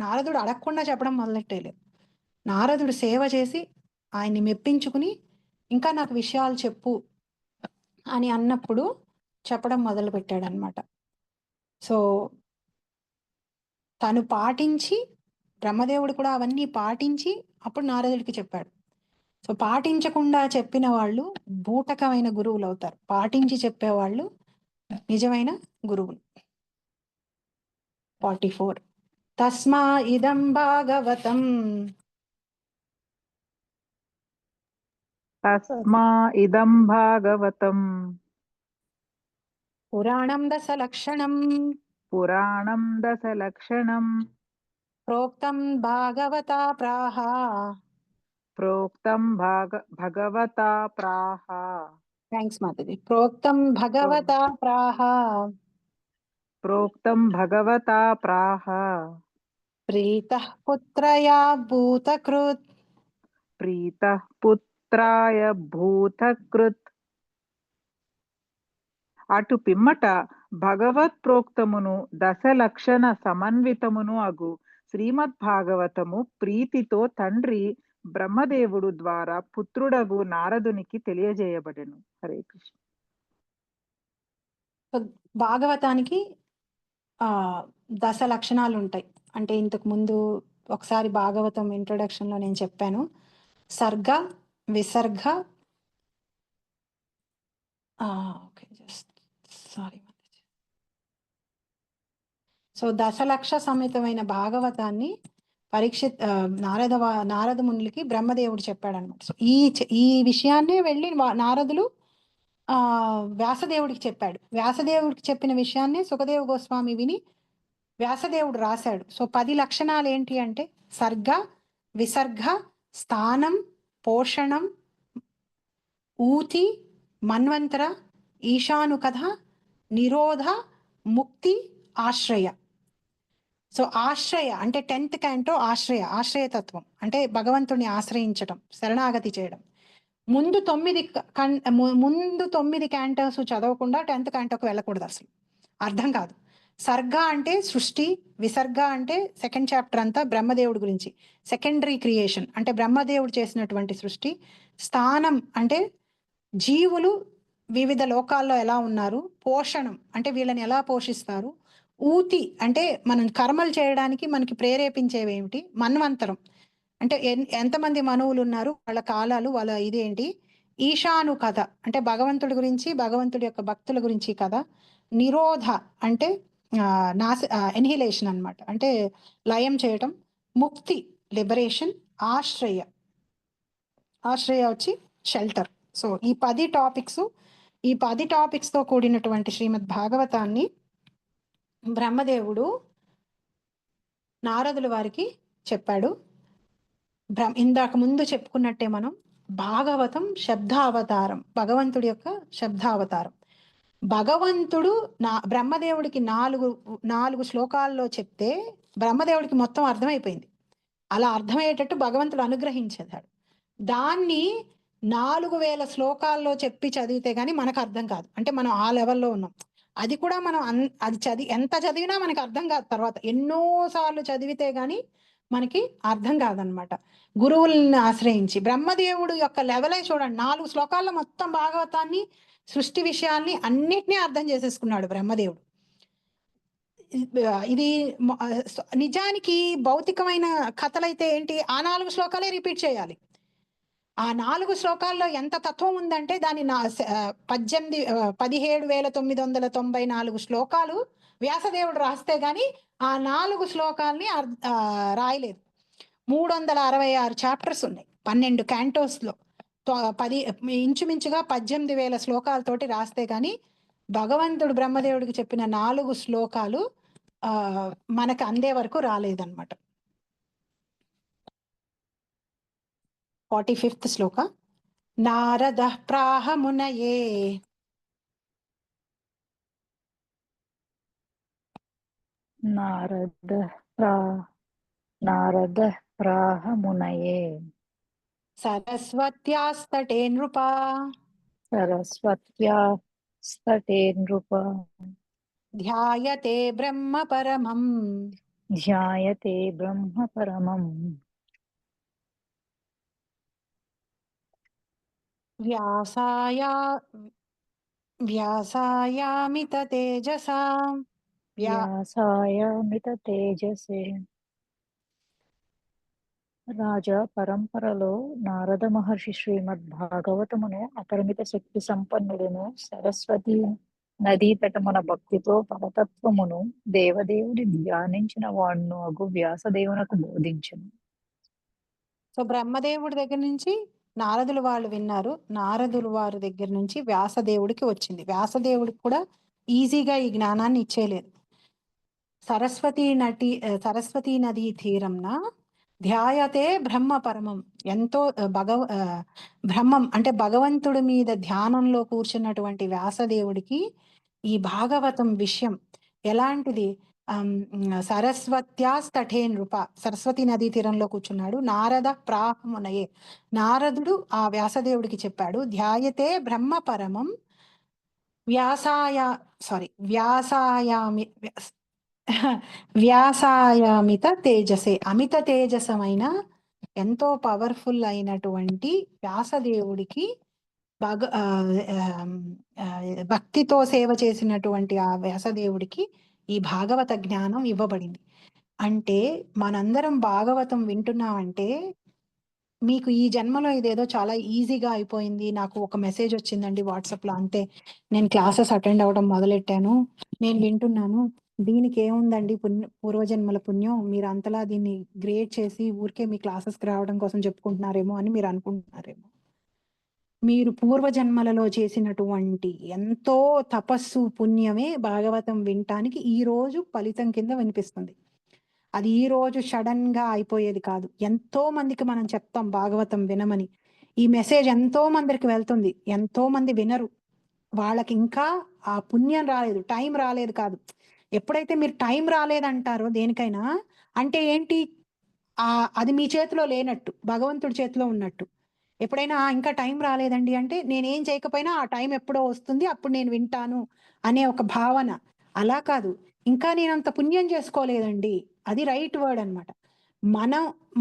Speaker 1: నారదుడు అడగకుండా చెప్పడం మొదలెట్టేలేదు. నారదుడు సేవ చేసి ఆయన్ని మెప్పించుకుని ఇంకా నాకు విషయాలు చెప్పు అని అన్నప్పుడు చెప్పడం మొదలు పెట్టాడనమాట. సో తను పాటించి, బ్రహ్మదేవుడు కూడా అవన్నీ పాటించి అప్పుడు నారదుడికి చెప్పాడు. సో పాటించకుండా చెప్పిన వాళ్ళు బూటకమైన గురువులు అవుతారు, పాటించి చెప్పేవాళ్ళు నిజమైన గురువులు. 44 తస్మా ఇదం భాగవతం పురాణం దశలక్షణం ప్రోక్తం భాగవతా ప్రాహ. థ్యాంక్స్ మాతాజీ. ప్రోక్తం భగవతా ప్రాహ ప్రీతః పుత్రయా భూతకృత్
Speaker 2: ప్రీతః పుత్రాయ భూతకృత్. అటు పిమ్మట భగవత్ ప్రోక్తమును దశలక్షణ సమన్వితమును అగు శ్రీమద్భాగవతము ప్రీతితో తండ్రి బ్రహ్మదేవుడు ద్వారా పుత్రుడగు నారదునికి తెలియజేయబడెను. హరే కృష్ణ.
Speaker 1: సో భాగవతానికి దశ లక్షణాలు ఉంటాయి. అంటే ఇంతకు ముందు ఒకసారి భాగవతం ఇంట్రొడక్షన్లో నేను చెప్పాను, సర్గ, విసర్గ, ఓకే జస్ట్ సారీ. సో దశలక్ష సమేతమైన భాగవతాన్ని నారద మునులకి బ్రహ్మదేవుడు చెప్పాడనమాట. సో ఈ విషయాన్నే వెళ్ళి నారదులు వ్యాసదేవుడికి చెప్పాడు. వ్యాసదేవుడికి చెప్పిన విషయాన్నే సుఖదేవ గోస్వామి విని వ్యాసదేవుడు రాశాడు. సో 10 లక్షణాలు ఏంటి అంటే సర్గ, విసర్గ, స్థానం, పోషణం, ఊతి, మన్వంతర, ఈశానుకథ, నిరోధ, ముక్తి, ఆశ్రయ. సో ఆశ్రయ అంటే 10th క్యాంటో ఆశ్రయతత్వం అంటే భగవంతుడిని ఆశ్రయించడం, శరణాగతి చేయడం. ముందు 9 క్యాంటోస్ చదవకుండా 10th క్యాంటోకి వెళ్ళకూడదు, అసలు అర్థం కాదు. సర్గ అంటే సృష్టి, విసర్గ అంటే 2nd చాప్టర్ అంతా బ్రహ్మదేవుడి గురించి, సెకండరీ క్రియేషన్ అంటే బ్రహ్మదేవుడు చేసినటువంటి సృష్టి. స్థానం అంటే జీవులు వివిధ లోకాల్లో ఎలా ఉన్నారు, పోషణం అంటే వీళ్ళని ఎలా పోషిస్తారు, ఊతి అంటే మనం కర్మలు చేయడానికి మనకి ప్రేరేపించేవి ఏమిటి, మన్వంతరం అంటే ఎంతమంది మనువులు ఉన్నారు, వాళ్ళ కాలాలు, వాళ్ళ ఇదేంటి, ఈశాను కథ అంటే భగవంతుడి గురించి, భగవంతుడి యొక్క భక్తుల గురించి కథ, నిరోధ అంటే ఎన్హిలేషన్ అన్నమాట, అంటే లయం చేయటం, ముక్తి లిబరేషన్, ఆశ్రయ వచ్చి షెల్టర్. సో ఈ 10 టాపిక్స్తో కూడినటువంటి శ్రీమద్ భాగవతాన్ని బ్రహ్మదేవుడు నారదుల వారికి చెప్పాడు. ఇందాక ముందు చెప్పుకున్నట్టే మనం భాగవతం శబ్దావతారం, భగవంతుడి యొక్క శబ్దావతారం. భగవంతుడు బ్రహ్మదేవుడికి 4 శ్లోకాల్లో చెప్తే బ్రహ్మదేవుడికి మొత్తం అర్థమైపోయింది. అలా అర్థమయ్యేటట్టు భగవంతుడు అనుగ్రహించేదాడు. దాన్ని 4000 శ్లోకాల్లో చెప్పి చదివితే గానీ మనకు అర్థం కాదు. అంటే మనం ఆ లెవెల్లో ఉన్నాం. అది కూడా మనం అది ఎంత చదివినా మనకి అర్థం కాదు. తర్వాత ఎన్నోసార్లు చదివితే గానీ మనకి అర్థం కాదనమాట. గురువుల్ని ఆశ్రయించి బ్రహ్మదేవుడు యొక్క లెవెలే చూడండి, 4 శ్లోకాల్లో మొత్తం భాగవతాన్ని, సృష్టి విషయాల్ని అన్నిటినీ అర్థం చేసేసుకున్నాడు బ్రహ్మదేవుడు. ఇది నిజానికి భౌతికమైన కథలైతే ఏంటి, ఆ 4 శ్లోకాలే రిపీట్ చేయాలి. ఆ 4 శ్లోకాల్లో ఎంత తత్వం ఉందంటే దాని 17,994 శ్లోకాలు వ్యాసదేవుడు రాస్తే గాని ఆ 4 శ్లోకాల్ని రాయలేదు. 366 చాప్టర్స్ ఉన్నాయి, 12 క్యాంటోస్లో, 10 ఇంచుమించుగా 18,000 శ్లోకాలతోటి రాస్తే గాని భగవంతుడు బ్రహ్మదేవుడికి చెప్పిన 4 శ్లోకాలు మనకు అందే వరకు రాలేదన్నమాట. 45th శ్లోక. నారద ప్రాహ మునయే.
Speaker 4: నారద ప్రాహ మునయే
Speaker 1: సరస్వత్యాస్తటే నృపా.
Speaker 4: సరస్వత్యాస్తటే నృప.
Speaker 1: ధ్యాయతే బ్రహ్మ పరమం.
Speaker 4: ధ్యాయతే బ్రహ్మ పరమం.
Speaker 1: వ్యాసాయామిత తేజసా.
Speaker 4: వ్యాసాయామిత తేజసే. రాజా పరంపరలో నారద మహర్షి శ్రీమద్ భాగవతమును అపరిమిత శక్తి సంపన్నుడును, సరస్వతి నదీ తటమున భక్తితో పరతత్వమును దేవదేవుడి ధ్యానించిన వాడును అగు వ్యాసదేవునకు బోధించను.
Speaker 1: సో బ్రహ్మదేవుడి దగ్గర నుంచి నారదులు వాళ్ళు విన్నారు, నారదులు వారి దగ్గర నుంచి వ్యాసదేవుడికి వచ్చింది. వ్యాసదేవుడికి కూడా ఈజీగా ఈ జ్ఞానాన్ని ఇచ్చేయలేదు. సరస్వతీ నదీ తీరంన ధ్యాయతే బ్రహ్మ పరమం. ఎంతో బ్రహ్మం అంటే భగవంతుడి మీద ధ్యానంలో కూర్చున్నటువంటి వ్యాసదేవుడికి ఈ భాగవతం విషయం ఎలాంటిది, సరస్వత్యాస్తటే నృప, సరస్వతి నదీ తీరంలో కూర్చున్నాడు. నారద ప్రాహమునయే, నారదుడు ఆ వ్యాసదేవుడికి చెప్పాడు. ధ్యాయతే బ్రహ్మ పరమం వ్యాసాయ వ్యాసాయామి వ్యాసాయామిత తేజసే, అమిత తేజసమైన ఎంతో పవర్ఫుల్ అయినటువంటి వ్యాసదేవుడికి భక్తితో సేవ చేసినటువంటి ఆ వ్యాసదేవుడికి ఈ భాగవత జ్ఞానం ఇవ్వబడింది. అంటే మనందరం భాగవతం వింటున్నామంటే మీకు ఈ జన్మలో ఇదేదో చాలా ఈజీగా అయిపోయింది, నాకు ఒక మెసేజ్ వచ్చిందండి వాట్సాప్లో, అంతే నేను క్లాసెస్ అటెండ్ అవ్వడం మొదలెట్టాను, నేను వింటున్నాను, దీనికి ఏముందండి పూర్వజన్మల పుణ్యం, మీరు అంతలా దీన్ని గ్రేడ్ చేసి ఊరికే మీ క్లాసెస్కి రావడం కోసం చెప్పుకుంటున్నారేమో అని మీరు అనుకుంటున్నారేమో. మీరు పూర్వజన్మలలో చేసినటువంటి ఎంతో తపస్సు పుణ్యమే భాగవతం వినటానికి ఈ రోజు ఫలితం కింద వినిపిస్తుంది. అది ఈ రోజు సడన్ గా అయిపోయేది కాదు. ఎంతో మందికి మనం చెప్తాం భాగవతం వినమని, ఈ మెసేజ్ ఎంతో మందికి వెళ్తుంది, ఎంతో మంది వినరు, వాళ్ళకి ఇంకా ఆ పుణ్యం రాలేదు, టైం రాలేదు కాదు. ఎప్పుడైతే మీరు టైం రాలేదంటారో దేనికైనా, అంటే ఏంటి, అది మీ చేతిలో లేనట్టు, భగవంతుడి చేతిలో ఉన్నట్టు. ఎప్పుడైనా ఇంకా టైం రాలేదండి అంటే నేనేం చేయకపోయినా ఆ టైం ఎప్పుడో వస్తుంది, అప్పుడు నేను వింటాను అనే ఒక భావన. అలా కాదు, ఇంకా నేను అంత పుణ్యం చేసుకోలేదండి, అది రైట్ వర్డ్ అనమాట.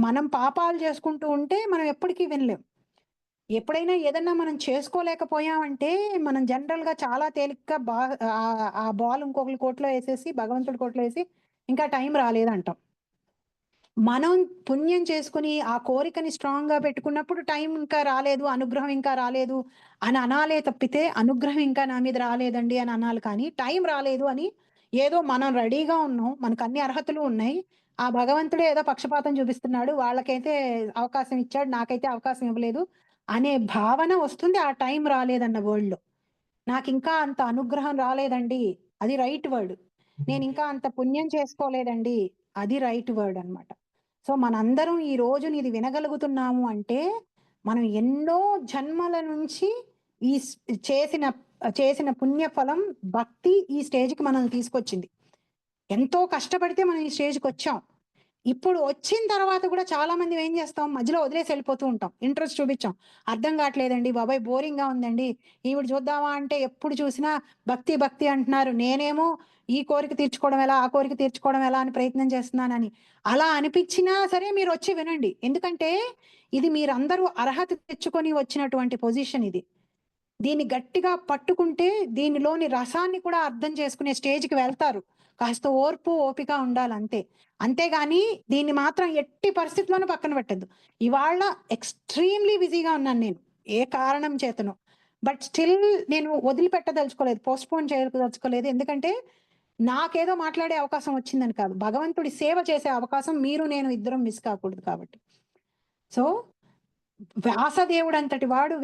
Speaker 1: మనం పాపాలు చేసుకుంటూ ఉంటే మనం ఎప్పటికీ వినలేం. ఎప్పుడైనా ఏదన్నా మనం చేసుకోలేకపోయామంటే మనం జనరల్ గా చాలా తేలిగ్గా ఆ బాల్ ఇంకొకరి కోట్లో వేసేసి, భగవంతుడి కోట్లో వేసి ఇంకా టైం రాలేదంటాం. మనం పుణ్యం చేసుకుని ఆ కోరికని స్ట్రాంగ్ గా పెట్టుకున్నప్పుడు టైం ఇంకా రాలేదు, అనుగ్రహం ఇంకా రాలేదు అని అనాలే తప్పితే, అనుగ్రహం ఇంకా నా మీద రాలేదండి అని అనాలి. కానీ టైం రాలేదు అని ఏదో మనం రెడీగా ఉన్నాం, మనకు అన్ని అర్హతలు ఉన్నాయి, ఆ భగవంతుడే ఏదో పక్షపాతం చూపిస్తున్నాడు, వాళ్ళకైతే అవకాశం ఇచ్చాడు నాకైతే అవకాశం ఇవ్వలేదు అనే భావన వస్తుంది ఆ టైం రాలేదన్న వరల్డ్ లో. నాకు ఇంకా అంత అనుగ్రహం రాలేదండి, అది రైట్ వర్డ్. నేను ఇంకా అంత పుణ్యం చేసుకోలేదండి, అది రైట్ వర్డ్ అన్నమాట. సో మనందరం ఈ రోజు ఇది వినగలుగుతున్నాము అంటే మనం ఎన్నో జన్మల నుంచి ఈ చేసిన పుణ్యఫలం, భక్తి ఈ స్టేజ్కి మనం తీసుకొచ్చింది. ఎంతో కష్టపడితే మనం ఈ స్టేజ్కి వచ్చాం. ఇప్పుడు వచ్చిన తర్వాత కూడా చాలా మంది ఏం చేస్తాం, మధ్యలో వదిలేసి వెళ్ళిపోతూ ఉంటాం, ఇంట్రెస్ట్ చూపించాం, అర్థం కావట్లేదండి బాబాయ్, బోరింగ్ గా ఉందండి, ఈవిడ చూద్దామా అంటే ఎప్పుడు చూసినా భక్తి భక్తి అంటున్నారు, నేనేమో ఈ కోరిక తీర్చుకోవడం ఎలా, ఆ కోరిక తీర్చుకోవడం ఎలా అని ప్రయత్నం చేస్తున్నానని. అలా అనిపించినా సరే మీరు వచ్చి వినండి, ఎందుకంటే ఇది మీరందరూ అర్హత తెచ్చుకొని వచ్చినటువంటి పొజిషన్ ఇది. దీన్ని గట్టిగా పట్టుకుంటే దీనిలోని రసాన్ని కూడా అర్థం చేసుకునే స్టేజ్కి వెళ్తారు. కాస్త ఓర్పు ఓపిక ఉండాలి అంతే. అంతేగాని దీన్ని మాత్రం ఎట్టి పరిస్థితుల్లోనూ పక్కన పెట్టద్దు. ఇవాళ ఎక్స్ట్రీమ్లీ బిజీగా ఉన్నాను నేను, ఏ కారణం చేతను, బట్ స్టిల్ నేను వదిలిపెట్టదలుచుకోలేదు, పోస్ట్పోన్ చేయదలుచుకోలేదు. ఎందుకంటే నాకేదో మాట్లాడే అవకాశం వచ్చిందని కాదు, భగవంతుడి సేవ చేసే అవకాశం మీరు నేను ఇద్దరం మిస్ కాకూడదు కాబట్టి. సో వ్యాసదేవుడు అంతటి వాడు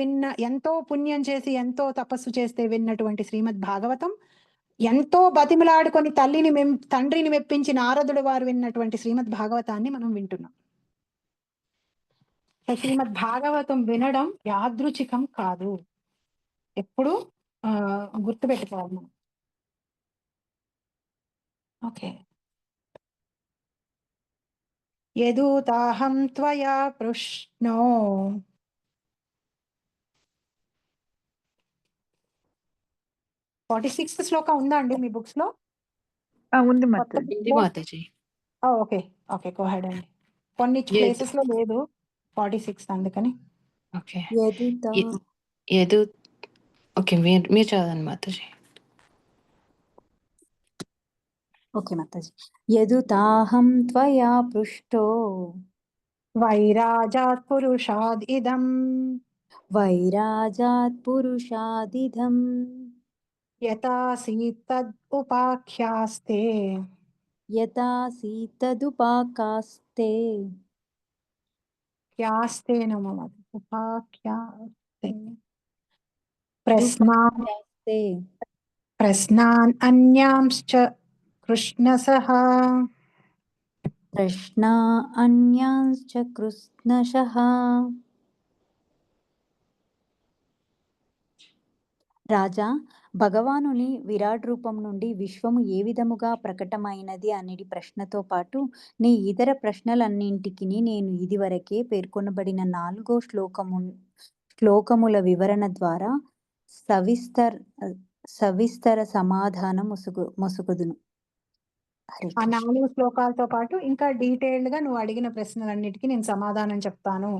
Speaker 1: ఎంతో పుణ్యం చేసి ఎంతో తపస్సు చేస్తే విన్నటువంటి శ్రీమద్ భాగవతం, ఎంతో బతిమిలాడుకొని తండ్రిని మెప్పించి నారదుడు వారు విన్నటువంటి శ్రీమద్ భాగవతాన్ని మనం వింటున్నాం. శ్రీమద్ భాగవతం వినడం యాదృచ్ఛికం కాదు, ఎప్పుడు గుర్తుపెట్టుకోవాలి మనం. ఓకే. యదూతాహం త్వయా పృష్ణో 46th శ్లోకం ఉందా అండి మీ బుక్స్ లో?
Speaker 2: ఉంది మాతాజీ.
Speaker 3: ఉంది Mataji.
Speaker 1: Okay okay, go head అండి. కొన్ని ప్లేసెస్ లో లేదు 46, అందుకని.
Speaker 3: ఓకే.
Speaker 5: యదుత
Speaker 3: యదు ఓకే, మీరు చదవండి మాతాజీ.
Speaker 5: ఓకే మాతాజీ. యదుతాహం త్వయా పృష్టో
Speaker 1: వైరాజాత్ పురుషాద్ ఇదం
Speaker 5: వైరాజాత్ పురుషాదిధం
Speaker 1: యథాసీత్ తద్ ఉపాఖ్యాస్తే
Speaker 5: యథాసీతదుపాకాస్తే
Speaker 1: ఉపాఖ్యాస్తే
Speaker 5: దుపాఖ్యాస్తే
Speaker 1: ప్రశ్నాన్ అన్యాంశ్చ కృష్ణసః
Speaker 5: ప్రశ్నా అన్యాంశ్చ కృష్ణశః రాజా, భగవానుని విరాట్ రూపం నుండి విశ్వము ఏ విధముగా ప్రకటమైనది అనేది ప్రశ్నతో పాటు నీ ఇతర ప్రశ్నలన్నింటికిని నేను ఇదివరకే పేర్కొనబడిన 4 శ్లోకముల వివరణ ద్వారా సవిస్తర సమాధానం మొసుగుదును. హరే
Speaker 1: ఆ
Speaker 5: కృష్ణ.
Speaker 1: 4 శ్లోకాలతో పాటు ఇంకా డీటెయిల్డ్‌గా నువ్వు అడిగిన ప్రశ్నలన్నిటికీ నేను సమాధానం చెప్తాను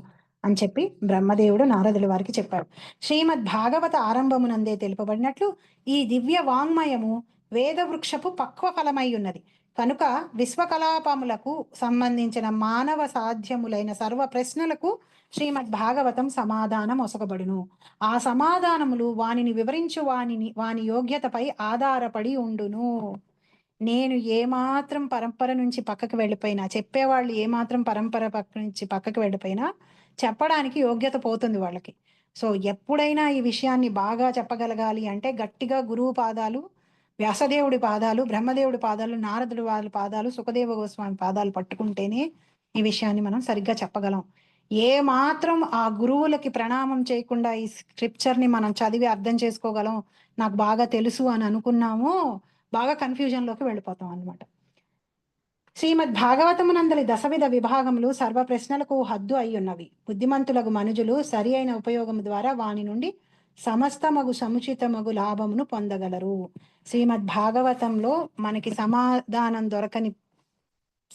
Speaker 1: అని చెప్పి బ్రహ్మదేవుడు నారదుల వారికి చెప్పాడు. శ్రీమద్ భాగవత ఆరంభమునందే తెలుపబడినట్లు ఈ దివ్య వాంగ్మయము వేదవృక్షపు పక్వ ఫలమై ఉన్నది. కనుక విశ్వకలాపములకు సంబంధించిన మానవ సాధ్యములైన సర్వ ప్రశ్నలకు శ్రీమద్ భాగవతం సమాధానం ఒసగబడును. ఆ సమాధానములు వానిని వివరించు వాని యోగ్యతపై ఆధారపడి ఉండును. నేను ఏమాత్రం పరంపర నుంచి పక్కకు వెళ్ళిపోయినా, చెప్పేవాళ్ళు ఏమాత్రం పరంపర పక్క నుంచి పక్కకు వెళ్ళిపోయినా చెప్పడానికి యోగ్యత పోతుంది వాళ్ళకి. సో ఎప్పుడైనా ఈ విషయాన్ని బాగా చెప్పగలగాలి అంటే గట్టిగా గురువు పాదాలు, వ్యాసదేవుడి పాదాలు, బ్రహ్మదేవుడి పాదాలు, నారదుడి వాళ్ళ పాదాలు, సుఖదేవ గోస్వామి పాదాలు పట్టుకుంటేనే ఈ విషయాన్ని మనం సరిగ్గా చెప్పగలం. ఏ మాత్రం ఆ గురువులకి ప్రణామం చేయకుండా ఈ స్క్రిప్చర్ని మనం చదివి అర్థం చేసుకోగలం, నాకు బాగా తెలుసు అని అనుకున్నామో బాగా కన్ఫ్యూజన్ లోకి వెళ్ళిపోతాం అన్నమాట. శ్రీమద్ భాగవతమునందలి దశవిధ విభాగములు సర్వ ప్రశ్నలకు హద్దు అయి ఉన్నవి. బుద్ధిమంతులకు మనుజులు సరి అయిన ఉపయోగము ద్వారా వాని నుండి సమస్తమగు సముచితమగు లాభమును పొందగలరు. శ్రీమద్ భాగవతంలో మనకి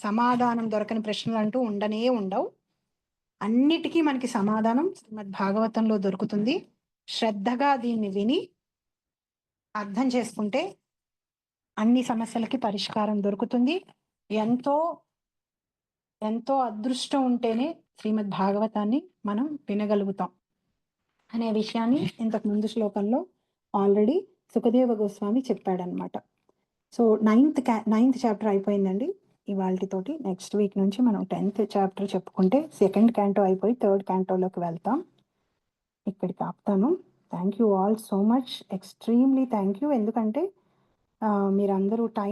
Speaker 1: సమాధానం దొరకని ప్రశ్నలు అంటూ ఉండనే ఉండవు. అన్నిటికీ మనకి సమాధానం శ్రీమద్ భాగవతంలో దొరుకుతుంది. శ్రద్ధగా దీన్ని విని అర్థం చేసుకుంటే అన్ని సమస్యలకి పరిష్కారం దొరుకుతుంది. ఎంతో ఎంతో అదృష్టం ఉంటేనే శ్రీమద్ భాగవతాన్ని మనం వినగలుగుతాం అనే విషయాన్ని ఇంతకు ముందు శ్లోకంలో ఆల్రెడీ సుఖదేవ గోస్వామి చెప్పాడనమాట. సో 9th చాప్టర్ అయిపోయిందండి ఇవాళతోటి. నెక్స్ట్ వీక్ నుంచి మనం 10th చాప్టర్ చెప్పుకుంటే 2nd క్యాంటో అయిపోయి 3rd క్యాంటోలోకి వెళ్తాం. ఇక్కడికి ఆపుతాను. Thank you all so much, extremely thank you. ఎందుకంటే మీరందరూ టైం